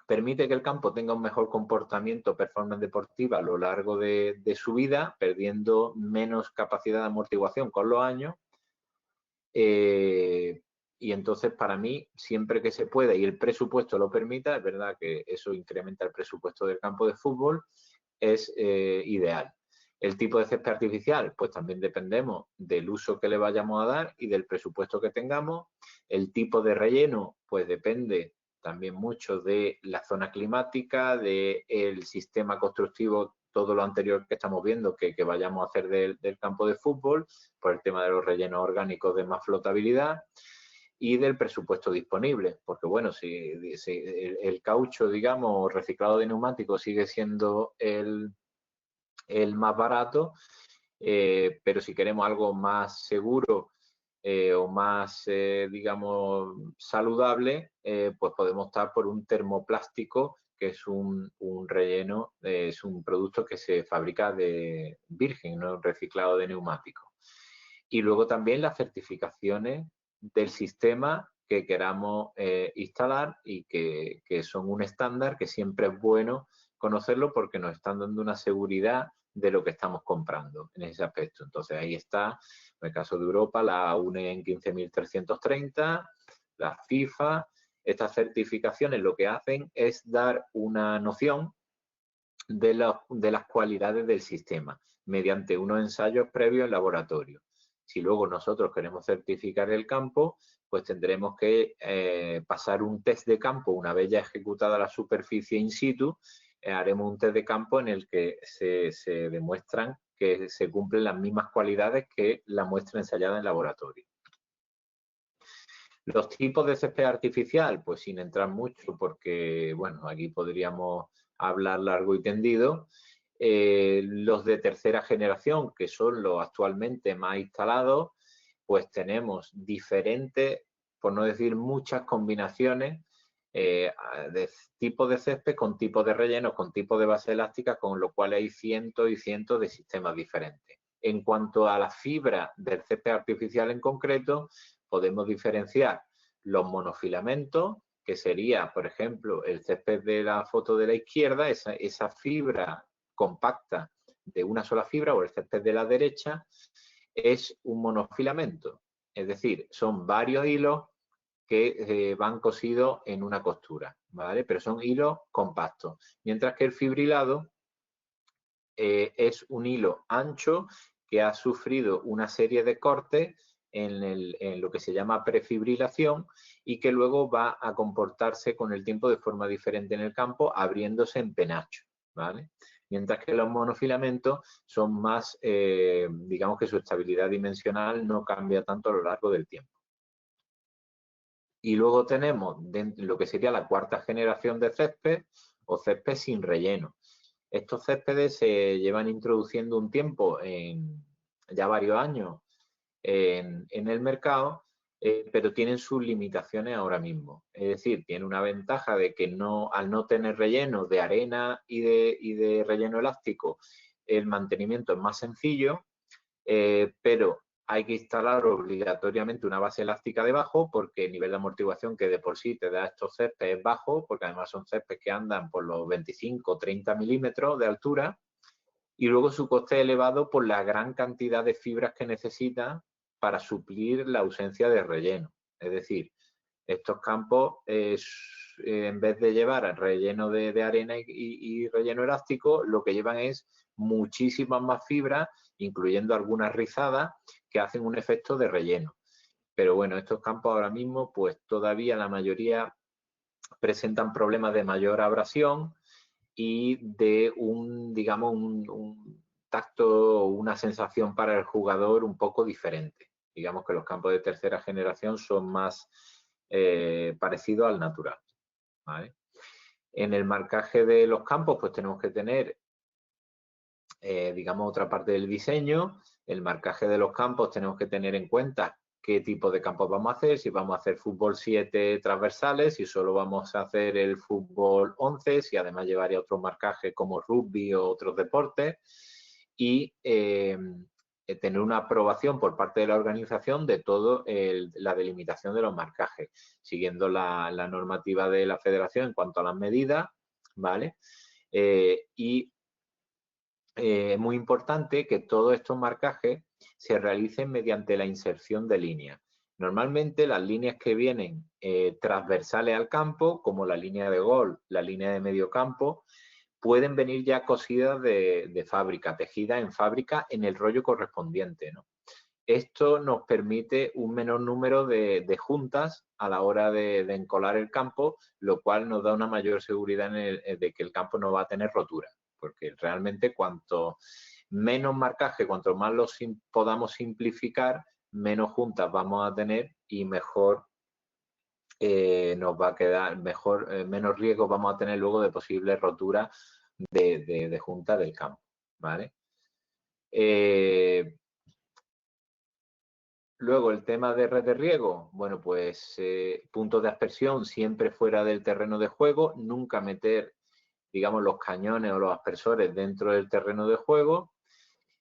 permite que el campo tenga un mejor comportamiento, performance deportiva a lo largo de su vida, perdiendo menos capacidad de amortiguación con los años. Y entonces, para mí, siempre que se pueda y el presupuesto lo permita, es verdad que eso incrementa el presupuesto del campo de fútbol, es ideal. El tipo de césped artificial, pues también dependemos del uso que le vayamos a dar y del presupuesto que tengamos. El tipo de relleno, pues depende también mucho de la zona climática, del sistema constructivo, todo lo anterior que estamos viendo que vayamos a hacer del campo de fútbol, por el tema de los rellenos orgánicos de más flotabilidad y del presupuesto disponible, porque bueno, si el caucho, digamos, reciclado de neumáticos sigue siendo el más barato, pero si queremos algo más seguro o más, digamos, saludable, pues podemos optar por un termoplástico, que es un relleno, es un producto que se fabrica de virgen, no reciclado de neumáticos. Y luego también las certificaciones del sistema que queramos instalar y que son un estándar que siempre es bueno conocerlo porque nos están dando una seguridad de lo que estamos comprando en ese aspecto. Entonces ahí está, en el caso de Europa, la UNE en 15.330, la FIFA. Estas certificaciones lo que hacen es dar una noción de las cualidades del sistema mediante unos ensayos previos en laboratorio. Si luego nosotros queremos certificar el campo, pues tendremos que pasar un test de campo una vez ya ejecutada la superficie in situ. Haremos un test de campo en el que se demuestran que se cumplen las mismas cualidades que la muestra ensayada en laboratorio. Los tipos de césped artificial, pues sin entrar mucho, porque bueno, aquí podríamos hablar largo y tendido. Los de tercera generación, que son los actualmente más instalados, pues tenemos diferentes, por no decir muchas combinaciones de tipos de césped con tipos de rellenos, con tipos de base elástica, con lo cual hay cientos y cientos de sistemas diferentes. En cuanto a la fibra del césped artificial en concreto, podemos diferenciar los monofilamentos, que sería, por ejemplo, el césped de la foto de la izquierda, esa fibra compacta de una sola fibra, o el césped de la derecha, es un monofilamento. Es decir, son varios hilos que van cosidos en una costura, ¿vale? Pero son hilos compactos. Mientras que el fibrilado es un hilo ancho que ha sufrido una serie de cortes en lo que se llama prefibrilación y que luego va a comportarse con el tiempo de forma diferente en el campo, abriéndose en penacho, ¿vale? Mientras que los monofilamentos son más, digamos que su estabilidad dimensional no cambia tanto a lo largo del tiempo. Y luego tenemos lo que sería la cuarta generación de césped o césped sin relleno. Estos céspedes se llevan introduciendo un tiempo, ya varios años, en el mercado, pero tienen sus limitaciones ahora mismo. Es decir, tiene una ventaja de que al no tener relleno de arena y de relleno elástico, el mantenimiento es más sencillo, pero hay que instalar obligatoriamente una base elástica debajo porque el nivel de amortiguación que de por sí te da estos céspedes es bajo, porque además son céspedes que andan por los 25 o 30 milímetros de altura, y luego su coste es elevado por la gran cantidad de fibras que necesita para suplir la ausencia de relleno. Es decir, estos campos, en vez de llevar relleno de arena y relleno elástico, lo que llevan es muchísimas más fibras, incluyendo algunas rizadas, que hacen un efecto de relleno. Pero bueno, estos campos ahora mismo, pues todavía la mayoría presentan problemas de mayor abrasión y de digamos, un tacto o una sensación para el jugador un poco diferente. Digamos que los campos de tercera generación son más parecidos al natural. ¿vale? En el marcaje de los campos, pues tenemos que tener, digamos, otra parte del diseño. El marcaje de los campos tenemos que tener en cuenta qué tipo de campos vamos a hacer, si vamos a hacer fútbol 7 transversales, si solo vamos a hacer el fútbol 11, si además llevaría otros marcajes como rugby o otros deportes, y tener una aprobación por parte de la organización de todo la delimitación de los marcajes, siguiendo la normativa de la federación en cuanto a las medidas, ¿vale? Y es muy importante que todos estos marcajes se realicen mediante la inserción de líneas. Normalmente las líneas que vienen transversales al campo, como la línea de gol, la línea de medio campo, pueden venir ya cosidas de fábrica, tejidas en fábrica en el rollo correspondiente, ¿no? Esto nos permite un menor número de juntas a la hora de encolar el campo, lo cual nos da una mayor seguridad de que el campo no va a tener rotura, porque realmente cuanto menos marcaje, cuanto más los podamos simplificar, menos juntas vamos a tener y mejor nos va a quedar, menos riesgo vamos a tener luego de posibles roturas de junta del campo, ¿vale? Luego, el tema de red de riego, bueno, pues puntos de aspersión siempre fuera del terreno de juego, nunca meter, digamos, los cañones o los aspersores dentro del terreno de juego,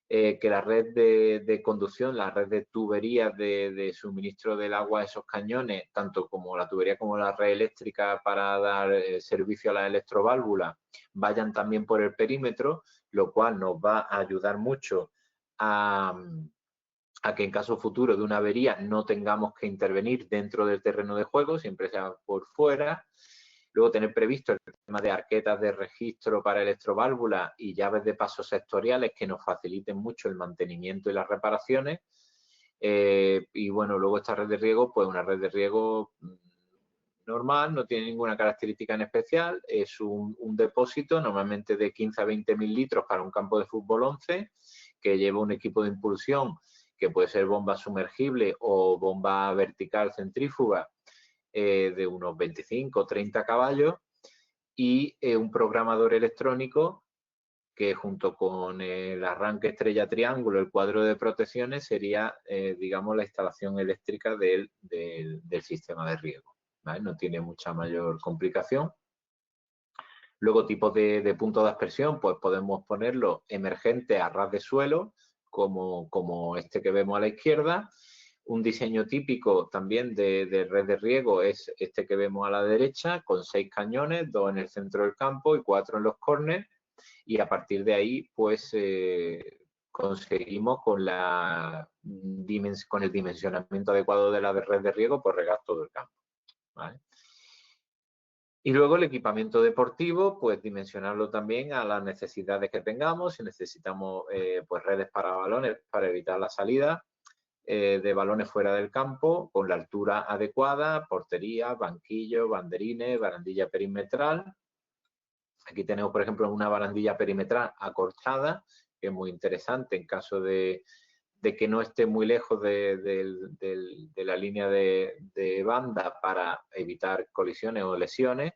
que la red de conducción, la red de tuberías de suministro del agua a esos cañones, tanto como la tubería como la red eléctrica para dar servicio a la electroválvula, vayan también por el perímetro, lo cual nos va a ayudar mucho a que en caso futuro de una avería no tengamos que intervenir dentro del terreno de juego, siempre sea por fuera. Luego tener previsto el tema de arquetas de registro para electroválvulas y llaves de paso sectoriales que nos faciliten mucho el mantenimiento y las reparaciones. Y bueno, luego esta red de riego, pues una red de riego normal, no tiene ninguna característica en especial, es un depósito normalmente de 15 a 20 mil litros para un campo de fútbol 11, que lleva un equipo de impulsión que puede ser bomba sumergible o bomba vertical centrífuga de unos 25 o 30 caballos y un programador electrónico que junto con el arranque estrella triángulo, el cuadro de protecciones, sería, digamos, la instalación eléctrica del sistema de riego, ¿vale? No tiene mucha mayor complicación. Luego, tipos de puntos de aspersión, pues podemos ponerlo emergente a ras de suelo, como este que vemos a la izquierda. Un diseño típico también de red de riego es este que vemos a la derecha, con 6 cañones, 2 en el centro del campo y 4 en los córneres. Y a partir de ahí, pues conseguimos con el dimensionamiento adecuado de la red de riego, pues regar todo el campo, ¿vale? Y luego el equipamiento deportivo, pues dimensionarlo también a las necesidades que tengamos. Si necesitamos pues redes para balones para evitar la salida de balones fuera del campo, con la altura adecuada, portería, banquillo, banderines, barandilla perimetral. Aquí tenemos, por ejemplo, una barandilla perimetral acortada, que es muy interesante en caso de que no esté muy lejos de la línea de banda para evitar colisiones o lesiones.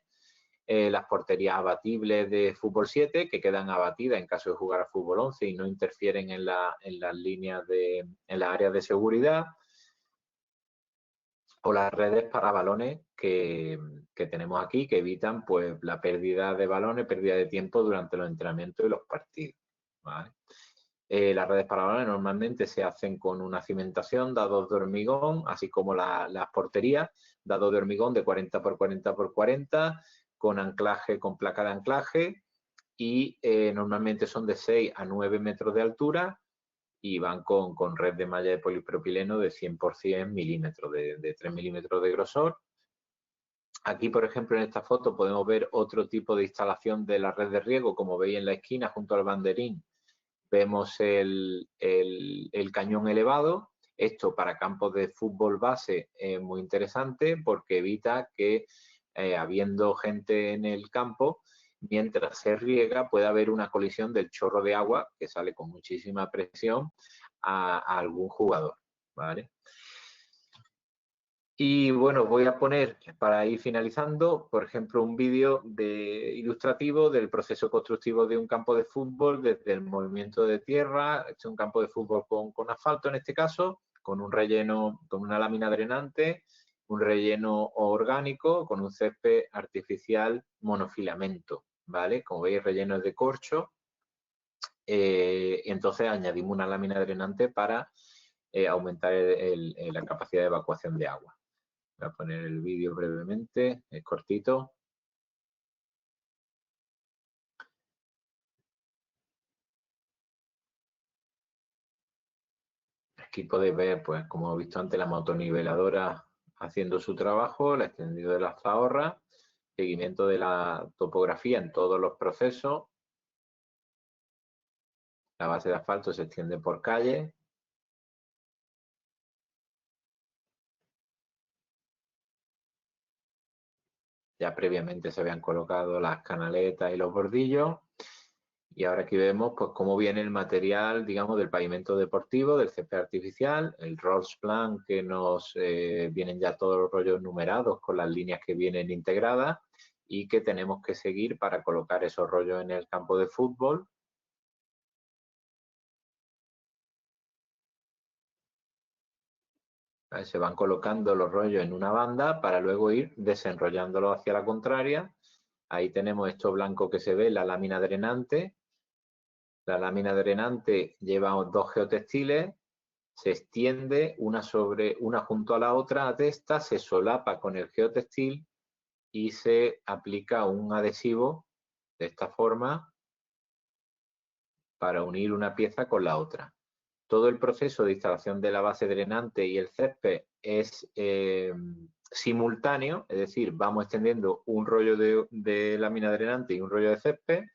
Las porterías abatibles de fútbol 7, que quedan abatidas en caso de jugar a fútbol 11 y no interfieren en las líneas en las áreas de seguridad. O las redes para balones que tenemos aquí, que evitan pues la pérdida de balones, pérdida de tiempo durante los entrenamientos y los partidos, ¿vale? Las redes para balones normalmente se hacen con una cimentación, dados de hormigón, así como las porterías, dados de hormigón de 40 por 40 por 40, con anclaje, con placa de anclaje, y normalmente son de 6 a 9 metros de altura y van con red de malla de polipropileno de 100% milímetros, de 3 milímetros de grosor. Aquí, por ejemplo, en esta foto podemos ver otro tipo de instalación de la red de riego, como veis en la esquina junto al banderín. Vemos el cañón elevado. Esto para campos de fútbol base es muy interesante porque evita que, habiendo gente en el campo, mientras se riega puede haber una colisión del chorro de agua que sale con muchísima presión a algún jugador, ¿vale? Y bueno, voy a poner, para ir finalizando, por ejemplo, un vídeo ilustrativo del proceso constructivo de un campo de fútbol desde el movimiento de tierra. Este es un campo de fútbol con asfalto en este caso, con un relleno, con una lámina drenante, un relleno orgánico, con un césped artificial monofilamento, ¿vale? Como veis, relleno es de corcho. Entonces añadimos una lámina drenante para aumentar la capacidad de evacuación de agua. Voy a poner el vídeo brevemente, es cortito. Aquí podéis ver, pues como he visto antes, la motoniveladora haciendo su trabajo, el extendido de las zahorras, seguimiento de la topografía en todos los procesos. La base de asfalto se extiende por calle. Ya previamente se habían colocado las canaletas y los bordillos. Y ahora aquí vemos pues cómo viene el material, digamos, del pavimento deportivo, del césped artificial, el Rolls Plan que nos vienen ya todos los rollos numerados con las líneas que vienen integradas y que tenemos que seguir para colocar esos rollos en el campo de fútbol. Se van colocando los rollos en una banda para luego ir desenrollándolos hacia la contraria. Ahí tenemos esto blanco que se ve, la lámina drenante. La lámina drenante lleva dos geotextiles, se extiende una junto a la otra de estas, se solapa con el geotextil y se aplica un adhesivo de esta forma para unir una pieza con la otra. Todo el proceso de instalación de la base drenante y el césped es simultáneo, es decir, vamos extendiendo un rollo de lámina drenante y un rollo de césped.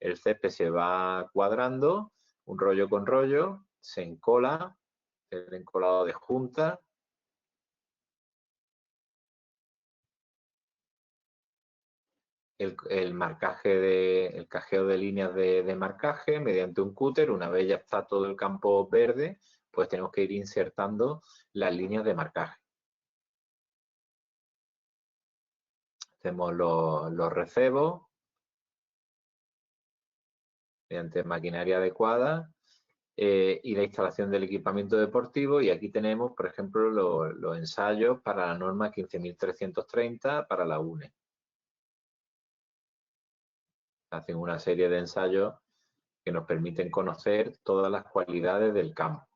El césped se va cuadrando, un rollo con rollo, se encola, el encolado de junta. El marcaje el cajeo de líneas de marcaje mediante un cúter. Una vez ya está todo el campo verde, pues tenemos que ir insertando las líneas de marcaje. Hacemos los recebos mediante maquinaria adecuada y la instalación del equipamiento deportivo. Y aquí tenemos, por ejemplo, los ensayos para la norma 15.330 para la UNE. Hacen una serie de ensayos que nos permiten conocer todas las cualidades del campo.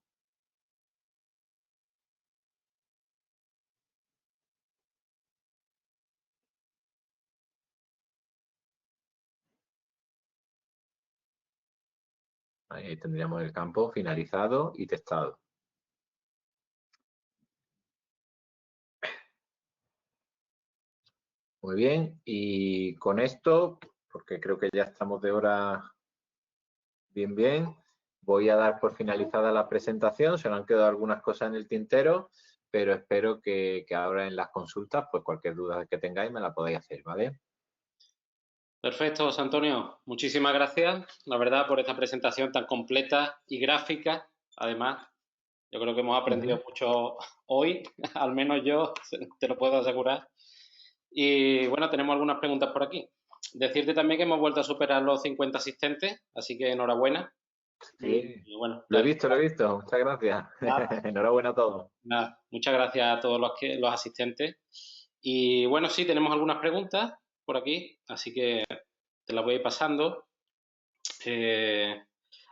Ahí tendríamos el campo finalizado y testado. Muy bien, y con esto, porque creo que ya estamos de hora bien, voy a dar por finalizada la presentación. Se nos han quedado algunas cosas en el tintero, pero espero que ahora en las consultas, pues cualquier duda que tengáis me la podáis hacer, ¿vale? Perfecto, José Antonio. Muchísimas gracias, la verdad, por esta presentación tan completa y gráfica. Además, yo creo que hemos aprendido mucho hoy, al menos yo te lo puedo asegurar. Y bueno, tenemos algunas preguntas por aquí. Decirte también que hemos vuelto a superar los 50 asistentes, así que enhorabuena. Sí, Y bueno, lo he visto. Muchas gracias. nada, Enhorabuena a todos. nada, muchas gracias a todos los asistentes. Y bueno, sí, tenemos algunas preguntas por aquí, así que te las voy a ir pasando.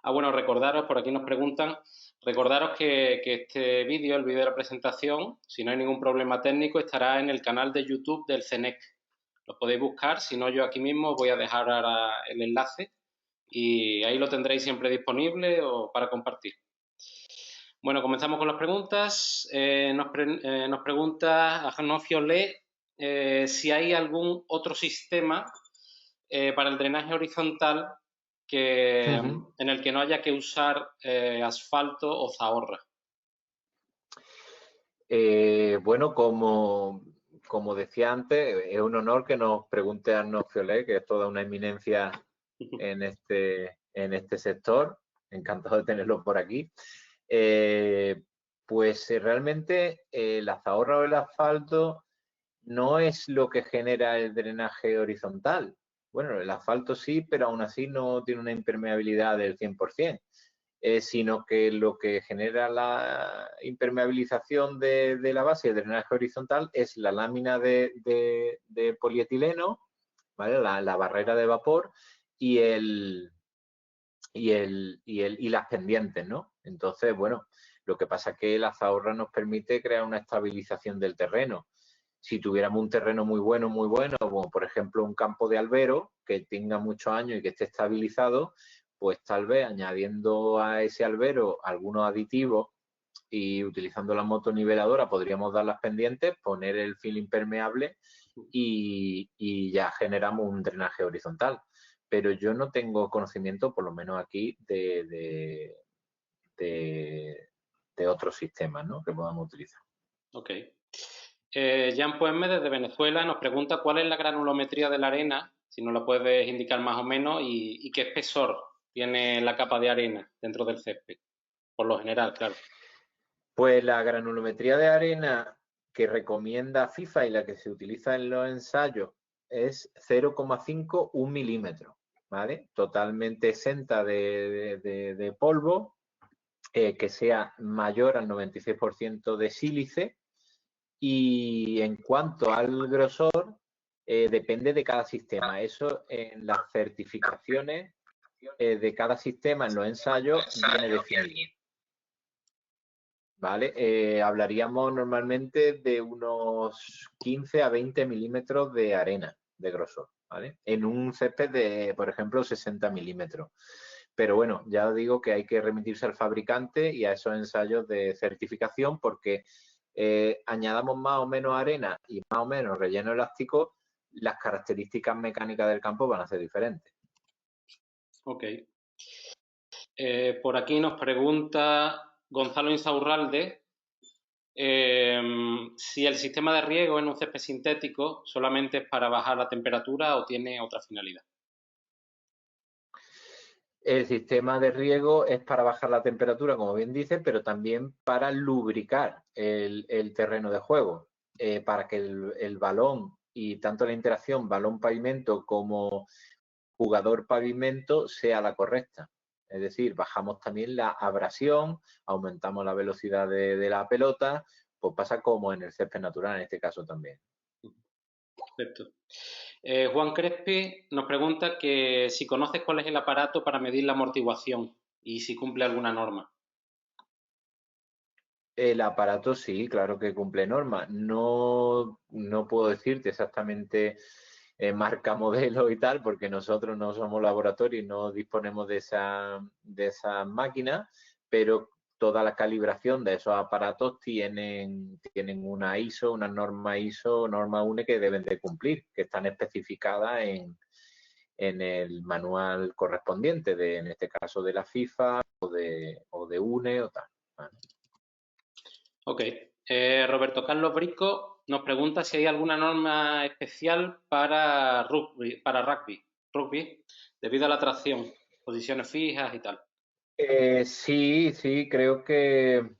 Bueno, recordaros, por aquí nos preguntan, recordaros que este vídeo, el vídeo de la presentación, si no hay ningún problema técnico, estará en el canal de YouTube del CENEC. Lo podéis buscar, si no yo aquí mismo voy a dejar ahora el enlace y ahí lo tendréis siempre disponible o para compartir. Bueno, comenzamos con las preguntas. Nos pregunta Ajanofio Le si hay algún otro sistema para el drenaje horizontal en el que no haya que usar asfalto o zahorra. Bueno, como decía antes, es un honor que nos pregunte Arnaud Fiolet, que es toda una eminencia en este sector. Encantado de tenerlo por aquí. Pues realmente la zahorra o el asfalto no es lo que genera el drenaje horizontal. Bueno, el asfalto sí, pero aún así no tiene una impermeabilidad del 100%, sino que lo que genera la impermeabilización de la base del drenaje horizontal es la lámina de polietileno, ¿vale? La barrera de vapor y y las pendientes, ¿no? Entonces, bueno, lo que pasa es que la zahorra nos permite crear una estabilización del terreno. Si tuviéramos un terreno muy bueno, como por ejemplo un campo de albero que tenga muchos años y que esté estabilizado, pues tal vez añadiendo a ese albero algunos aditivos y utilizando la motoniveladora podríamos dar las pendientes, poner el film impermeable y ya generamos un drenaje horizontal. Pero yo no tengo conocimiento, por lo menos aquí, de otros sistemas, ¿no?, que podamos utilizar. Ok. Jan Puemme, desde Venezuela, nos pregunta cuál es la granulometría de la arena, si nos la puedes indicar más o menos, y qué espesor tiene la capa de arena dentro del césped, por lo general, claro. Pues la granulometría de arena que recomienda FIFA y la que se utiliza en los ensayos es 0,5, 1 milímetro, ¿vale? Totalmente exenta de polvo, que sea mayor al 96% de sílice. Y en cuanto al grosor, depende de cada sistema. Eso en las certificaciones de cada sistema en los ensayos viene definido. ¿Vale? Hablaríamos normalmente de unos 15 a 20 milímetros de arena de grosor, ¿vale? En un césped de, por ejemplo, 60 milímetros. Pero bueno, ya os digo que hay que remitirse al fabricante y a esos ensayos de certificación porque añadamos más o menos arena y más o menos relleno elástico, las características mecánicas del campo van a ser diferentes. Ok. Por aquí nos pregunta Gonzalo Insaurralde si el sistema de riego en un césped sintético solamente es para bajar la temperatura o tiene otra finalidad. El sistema de riego es para bajar la temperatura, como bien dice, pero también para lubricar el terreno de juego, para que el balón y tanto la interacción balón-pavimento como jugador-pavimento sea la correcta. Es decir, bajamos también la abrasión, aumentamos la velocidad de la pelota, pues pasa como en el césped natural en este caso también. Perfecto. Juan Crespi nos pregunta que si conoces cuál es el aparato para medir la amortiguación y si cumple alguna norma. El aparato sí, claro que cumple normas. No puedo decirte exactamente marca, modelo y tal, porque nosotros no somos laboratorio y no disponemos de esa máquina, pero toda la calibración de esos aparatos tienen una ISO, una norma ISO, norma UNE que deben de cumplir, que están especificadas en el manual correspondiente, en este caso de la FIFA o de UNE o tal, ¿vale? Ok. Roberto Carlos Brico nos pregunta si hay alguna norma especial para rugby, debido a la tracción, posiciones fijas y tal. Sí, creo que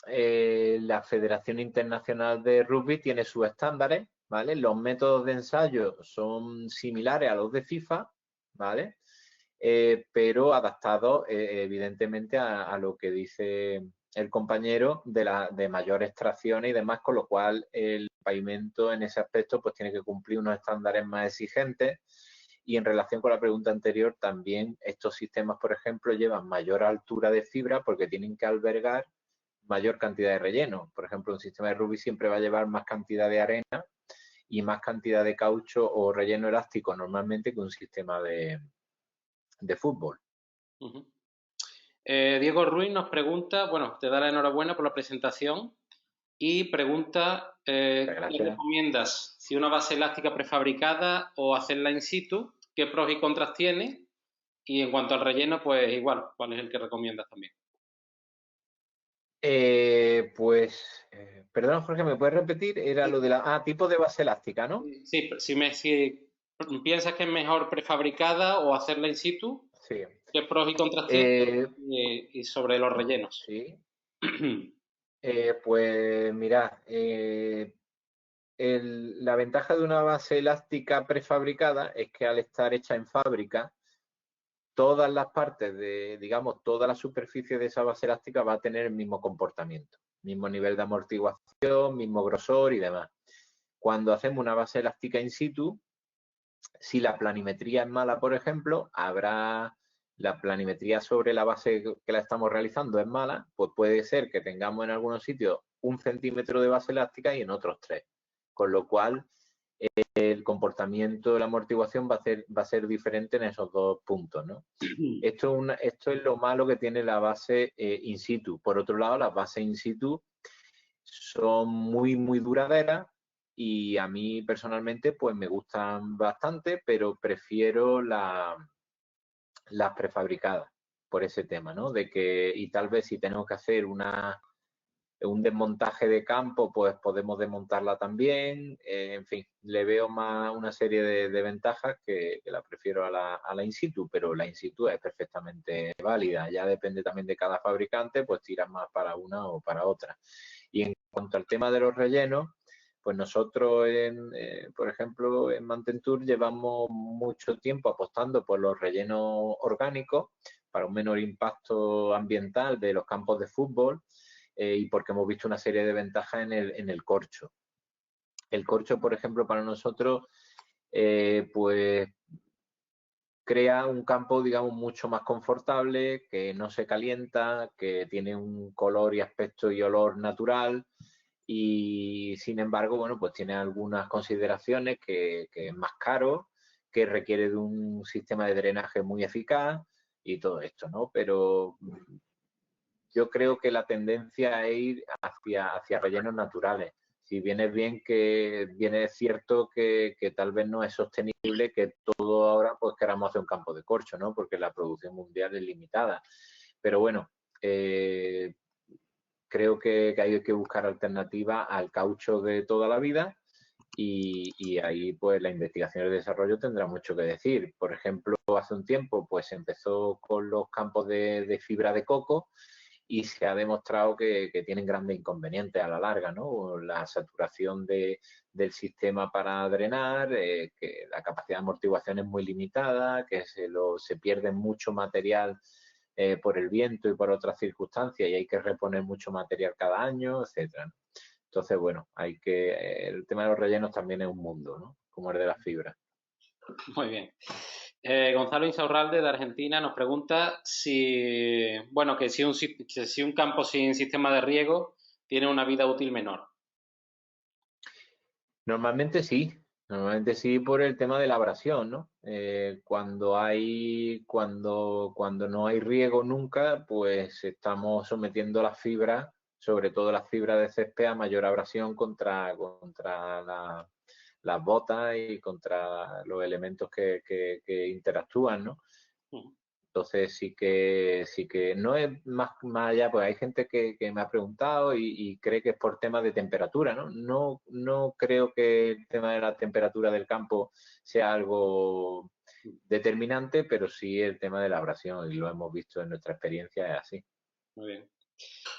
la Federación Internacional de Rugby tiene sus estándares, ¿vale? Los métodos de ensayo son similares a los de FIFA, ¿vale? Pero adaptados evidentemente a lo que dice el compañero de mayor extracción y demás, con lo cual el pavimento en ese aspecto pues tiene que cumplir unos estándares más exigentes. Y en relación con la pregunta anterior, también estos sistemas, por ejemplo, llevan mayor altura de fibra porque tienen que albergar mayor cantidad de relleno. Por ejemplo, un sistema de rugby siempre va a llevar más cantidad de arena y más cantidad de caucho o relleno elástico normalmente que un sistema de fútbol. Uh-huh. Diego Ruiz nos pregunta, bueno, te da la enhorabuena por la presentación y pregunta ¿qué recomiendas? Si una base elástica prefabricada o hacerla in situ, ¿qué pros y contras tiene? Y en cuanto al relleno, pues igual, ¿cuál es el que recomiendas también? Perdón, Jorge, ¿me puedes repetir? Era lo de tipo de base elástica, ¿no? Sí, si piensas que es mejor prefabricada o hacerla in situ, Sí. ¿qué pros y contras tiene? Y sobre los rellenos. Sí. Pues mira, la ventaja de una base elástica prefabricada es que al estar hecha en fábrica, todas las partes de, digamos, toda la superficie de esa base elástica va a tener el mismo comportamiento, mismo nivel de amortiguación, mismo grosor y demás. Cuando hacemos una base elástica in situ, si la planimetría es mala, por ejemplo, habrá la planimetría sobre la base que la estamos realizando es mala, pues puede ser que tengamos en algunos sitios 1 centímetro de base elástica y en otros 3. Con lo cual, el comportamiento de la amortiguación va a ser diferente en esos 2 puntos, ¿no? Esto es lo malo que tiene la base in situ. Por otro lado, las bases in situ son muy, muy duraderas y a mí personalmente pues me gustan bastante, pero prefiero las prefabricadas por ese tema, ¿no? De que, y tal vez si tenemos que hacer un desmontaje de campo, pues podemos desmontarla también. En fin, le veo más una serie de ventajas que la prefiero a la in situ, pero la in situ es perfectamente válida. Ya depende también de cada fabricante, pues tiras más para una o para otra. Y en cuanto al tema de los rellenos, pues nosotros, por ejemplo, en Mantentur llevamos mucho tiempo apostando por los rellenos orgánicos para un menor impacto ambiental de los campos de fútbol y porque hemos visto una serie de ventajas en el corcho. El corcho, por ejemplo, para nosotros, pues crea un campo, digamos, mucho más confortable, que no se calienta, que tiene un color y aspecto y olor natural y, sin embargo, bueno, pues tiene algunas consideraciones que es más caro, que requiere de un sistema de drenaje muy eficaz y todo esto, ¿no? Pero yo creo que la tendencia es ir hacia rellenos naturales. Si bien es cierto que tal vez no es sostenible que todo ahora pues queramos hacer un campo de corcho, ¿no? Porque la producción mundial es limitada. Pero bueno, creo que hay que buscar alternativas al caucho de toda la vida y ahí pues la investigación y el desarrollo tendrá mucho que decir. Por ejemplo, hace un tiempo pues empezó con los campos de fibra de coco y se ha demostrado que tienen grandes inconvenientes a la larga, ¿no? La saturación del sistema para drenar, que la capacidad de amortiguación es muy limitada, que se pierde mucho material por el viento y por otras circunstancias y hay que reponer mucho material cada año, etcétera, ¿no? Entonces, bueno, el tema de los rellenos también es un mundo, ¿no? Como el de las fibras. Muy bien. Gonzalo Insaurralde, de Argentina, nos pregunta bueno, que si un campo sin sistema de riego tiene una vida útil menor. Normalmente sí por el tema de la abrasión, ¿no? Cuando no hay riego nunca, pues estamos sometiendo las fibras, sobre todo las fibras de césped, a mayor abrasión contra las botas y contra los elementos que interactúan, ¿no? Entonces sí que no es más allá, pues hay gente que me ha preguntado y cree que es por temas de temperatura, ¿no? No creo que el tema de la temperatura del campo sea algo determinante, pero sí el tema de la abrasión, y lo hemos visto en nuestra experiencia, es así. Muy bien.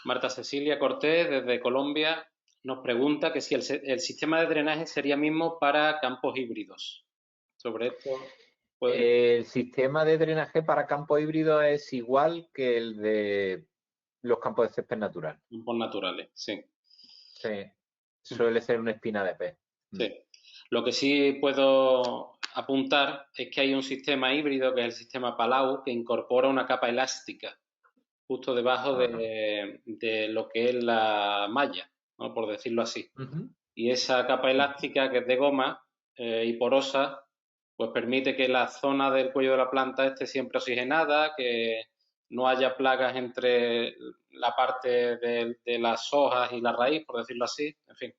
Marta Cecilia Cortés, desde Colombia, nos pregunta que si el sistema de drenaje sería mismo para campos híbridos. Sobre esto, El sistema de drenaje para campos híbridos es igual que el de los campos de césped natural. campos naturales, sí. Sí, suele ser una espina de pez. Sí. Lo que sí puedo apuntar es que hay un sistema híbrido, que es el sistema Palau, que incorpora una capa elástica justo debajo de lo que es la malla, ¿no? Por decirlo así. Y esa capa elástica, que es de goma y porosa, pues permite que la zona del cuello de la planta esté siempre oxigenada, que no haya plagas entre la parte de las hojas y la raíz, por decirlo así. En fin,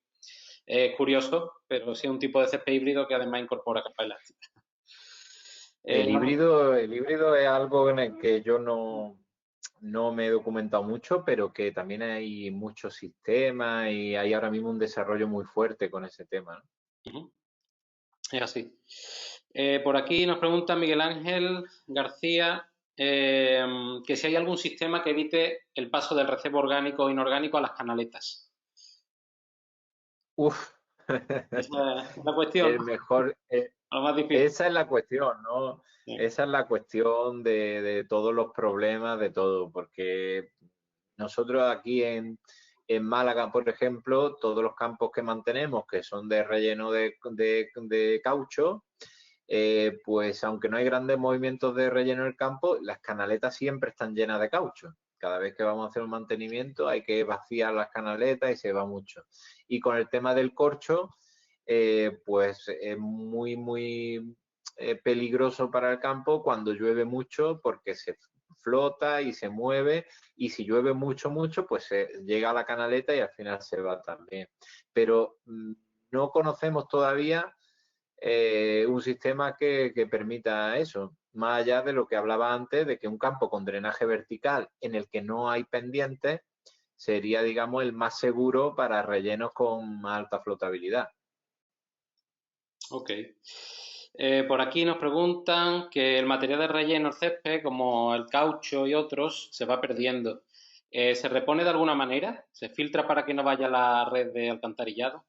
es curioso, pero sí es un tipo de césped híbrido que además incorpora capa elástica. El híbrido es algo en el que yo no me he documentado mucho, pero que también hay muchos sistemas y hay ahora mismo un desarrollo muy fuerte con ese tema, ¿no? Es así. Por aquí nos pregunta Miguel Ángel García, que si hay algún sistema que evite el paso del recibo orgánico o inorgánico a las canaletas. Uf, Esa es la cuestión, el mejor, lo más difícil. esa es la cuestión, ¿no? Sí. Esa es la cuestión de todos los problemas, de todo, porque nosotros aquí en Málaga, por ejemplo, todos los campos que mantenemos, que son de relleno de caucho, pues aunque no hay grandes movimientos de relleno en el campo, las canaletas siempre están llenas de caucho. Cada vez que vamos a hacer un mantenimiento hay que vaciar las canaletas y se va mucho. Y con el tema del corcho, pues es muy peligroso para el campo cuando llueve mucho porque se flota y se mueve, y si llueve mucho, pues llega a la canaleta y al final se va también. Pero no conocemos todavía un sistema que permita eso, más allá de lo que hablaba antes, de que un campo con drenaje vertical en el que no hay pendientes sería, digamos, el más seguro para rellenos con más alta flotabilidad. Ok. Por aquí nos preguntan que el material de relleno, el césped, como el caucho y otros, se va perdiendo. ¿Se repone de alguna manera? ¿Se filtra para que no vaya a la red de alcantarillado?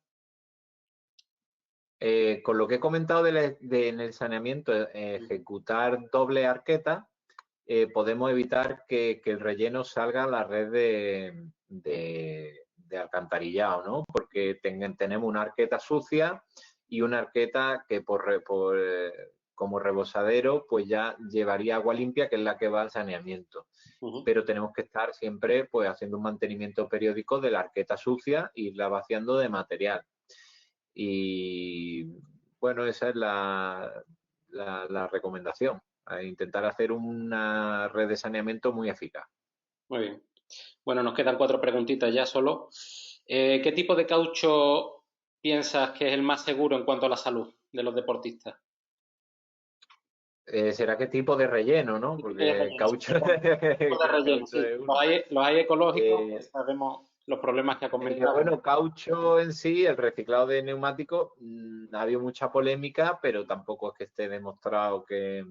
Con lo que he comentado en el saneamiento, ejecutar doble arqueta, podemos evitar que el relleno salga a la red de alcantarillado, ¿no? Porque tenemos una arqueta sucia y una arqueta que como rebosadero pues ya llevaría agua limpia, que es la que va al saneamiento. Pero tenemos que estar siempre pues haciendo un mantenimiento periódico de la arqueta sucia y irla vaciando de material. Y bueno, esa es la recomendación, a intentar hacer una red de saneamiento muy eficaz. Muy bien. Bueno, nos quedan 4 preguntitas ya solo. ¿Qué tipo de caucho piensas que es el más seguro en cuanto a la salud de los deportistas? ¿Será qué tipo de relleno, no? ¿Qué tipo de Porque relleno? Sí, caucho, perdón. ¿Qué tipo de relleno? caucho Sí. es uno. Los hay ecológicos, que Eh, sabemos los problemas que ha comentado. bueno, caucho en sí, el reciclado de neumáticos, ha habido mucha polémica, pero tampoco es que esté demostrado que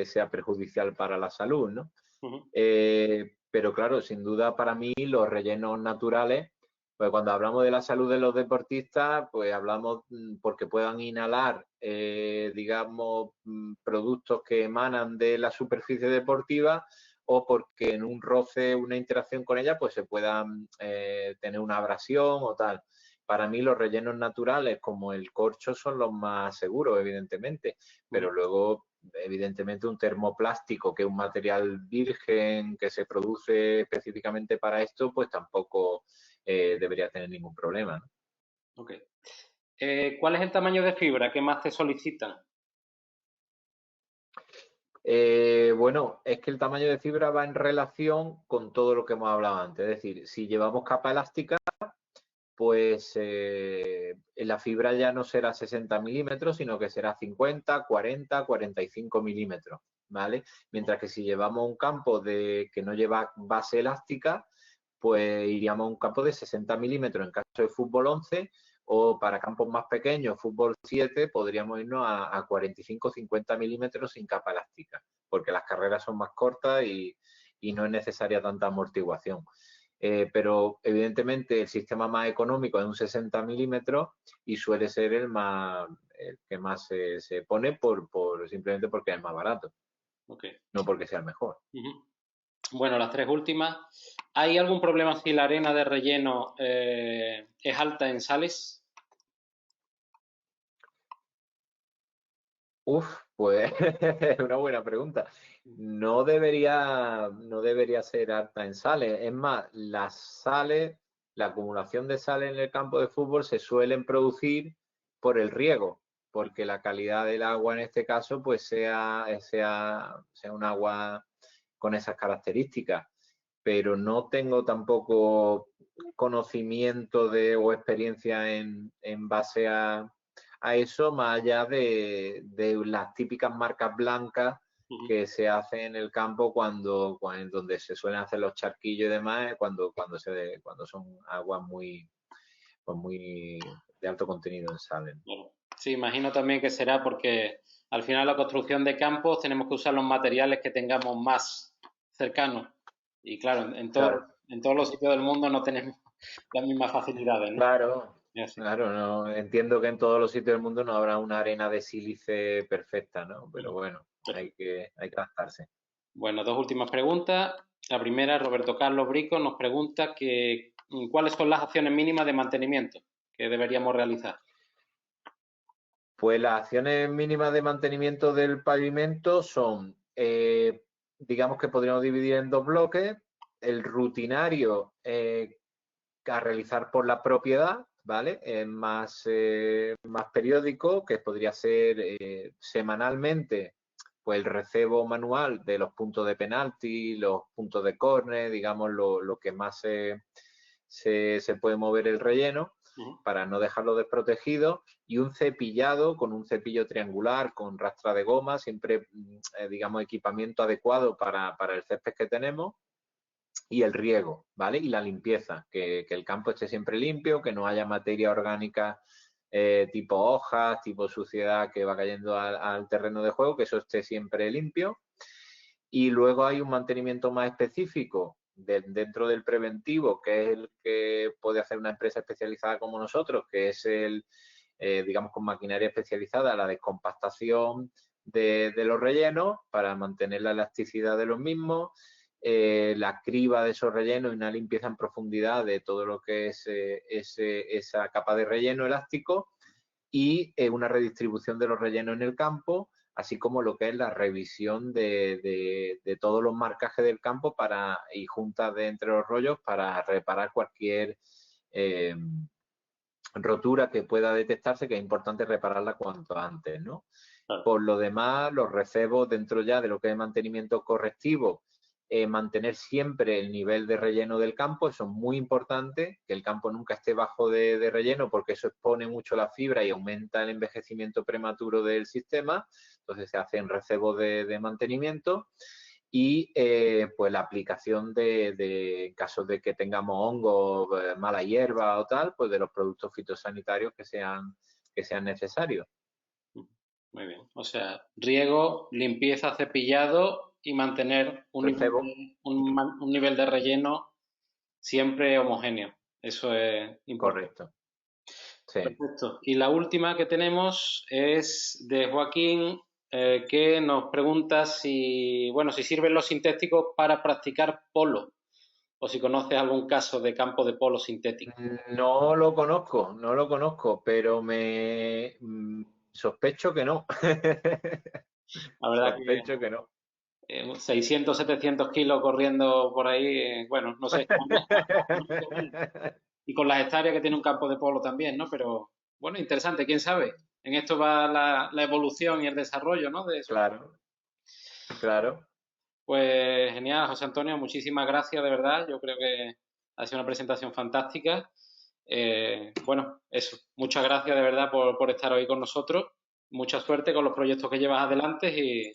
sea perjudicial para la salud, ¿no? Ujú. Pero claro, sin duda para mí los rellenos naturales, pues cuando hablamos de la salud de los deportistas, pues hablamos porque puedan inhalar, digamos, productos que emanan de la superficie deportiva, o porque en un roce, una interacción con ella, pues se puedan tener una abrasión o tal. Para mí los rellenos naturales como el corcho son los más seguros, evidentemente, pero luego evidentemente un termoplástico, que es un material virgen que se produce específicamente para esto, pues tampoco debería tener ningún problema, ¿no? Ok. ¿Cuál es el tamaño de fibra que más te solicitan? Bueno, es que el tamaño de fibra va en relación con todo lo que hemos hablado antes. Es decir, si llevamos capa elástica, pues la fibra ya no será 60 milímetros, sino que será 50, 40, 45 milímetros, ¿vale? Mientras que si llevamos un campo que no lleva base elástica, pues iríamos a un campo de 60 milímetros en caso de fútbol 11, o para campos más pequeños, fútbol 7, podríamos irnos a 45 50 milímetros sin capa elástica, porque las carreras son más cortas y no es necesaria tanta amortiguación. Pero evidentemente el sistema más económico es un 60 milímetros y suele ser el que más se pone simplemente porque es más barato, Ok. no porque sea el mejor. Ujú. Bueno, las 3 últimas. ¿Hay algún problema si la arena de relleno es alta en sales? Uf, pues es una buena pregunta. No debería ser alta en sales. Es más, las sales, la acumulación de sales en el campo de fútbol se suelen producir por el riego, porque la calidad del agua en este caso pues sea un agua con esas características. Pero no tengo tampoco conocimiento o experiencia en base a eso, más allá de las típicas marcas blancas Ujú. que se hacen en el campo donde se suelen hacer los charquillos y demás, cuando son aguas muy de alto contenido en sal. Bueno. Sí, imagino también que será porque al final la construcción de campos tenemos que usar los materiales que tengamos más cercanos. Y claro, Claro, en todos los sitios del mundo no tenemos las mismas facilidades, ¿no? claro, Y así. claro, no, entiendo que en todos los sitios del mundo no habrá una arena de sílice perfecta, ¿no? Pero bueno, hay que adaptarse. Bueno, dos últimas preguntas. La primera, Roberto Carlos Brico nos pregunta que cuáles son las acciones mínimas de mantenimiento que deberíamos realizar. Pues las acciones mínimas de mantenimiento del pavimento son, digamos que podríamos dividir en dos bloques. El rutinario a realizar por la propiedad, ¿vale? Más periódico, que podría ser semanalmente, pues el recebo manual de los puntos de penalti, los puntos de córner, digamos, lo que más se puede mover el relleno para no dejarlo desprotegido, y un cepillado con un cepillo triangular con rastra de goma, siempre, digamos, equipamiento adecuado para el césped que tenemos, y el riego, ¿vale? Y la limpieza, que el campo esté siempre limpio, que no haya materia orgánica tipo hojas, tipo suciedad que va cayendo al terreno de juego, que eso esté siempre limpio. Y luego hay un mantenimiento más específico dentro del preventivo, que es el que puede hacer una empresa especializada como nosotros, que es digamos, con maquinaria especializada, la descompactación de los rellenos para mantener la elasticidad de los mismos, la criba de esos rellenos y una limpieza en profundidad de todo lo que es esa capa de relleno elástico, y una redistribución de los rellenos en el campo, así como lo que es la revisión de todos los marcajes del campo y juntas de entre los rollos para reparar cualquier rotura que pueda detectarse, que es importante repararla cuanto antes, ¿no? Claro. Por lo demás, los recebos dentro ya de lo que es mantenimiento correctivo, mantener siempre el nivel de relleno del campo, eso es muy importante, que el campo nunca esté bajo de relleno, porque eso expone mucho la fibra y aumenta el envejecimiento prematuro del sistema. Entonces se hacen recebos de mantenimiento, y pues la aplicación en caso de que tengamos hongos, mala hierba o tal, pues de los productos fitosanitarios que sean necesarios. Muy bien. O sea, riego, limpieza, cepillado y mantener Recebo, un nivel de relleno siempre homogéneo. Eso es importante. correcto. Sí. Perfecto. Y la última que tenemos es de Joaquín, que nos pregunta si, bueno, si sirven los sintéticos para practicar polo o si conoces algún caso de campo de polo sintético. No lo conozco, pero sospecho que no. La verdad que Sospecho que no. 600, 700 kilos corriendo por ahí, bueno, no sé. Y con las hectáreas que tiene un campo de polo también, ¿no? Pero bueno, interesante, quién sabe. En esto va la evolución y el desarrollo, ¿no? De eso. Claro, claro. Pues genial, José Antonio, muchísimas gracias, de verdad. Yo creo que ha sido una presentación fantástica. Bueno, eso, muchas gracias de verdad por estar hoy con nosotros. Mucha suerte con los proyectos que llevas adelante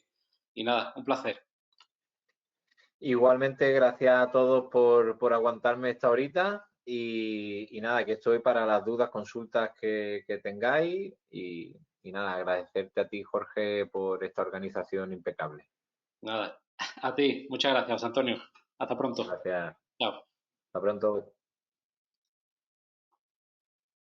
y nada, un placer. Igualmente, gracias a todos por aguantarme esta horita, y nada, que estoy para las dudas, consultas que tengáis, y nada, agradecerte a ti, Jorge, por esta organización impecable. Nada, a ti, muchas gracias, José Antonio. Hasta pronto. Gracias. Chao. Hasta pronto.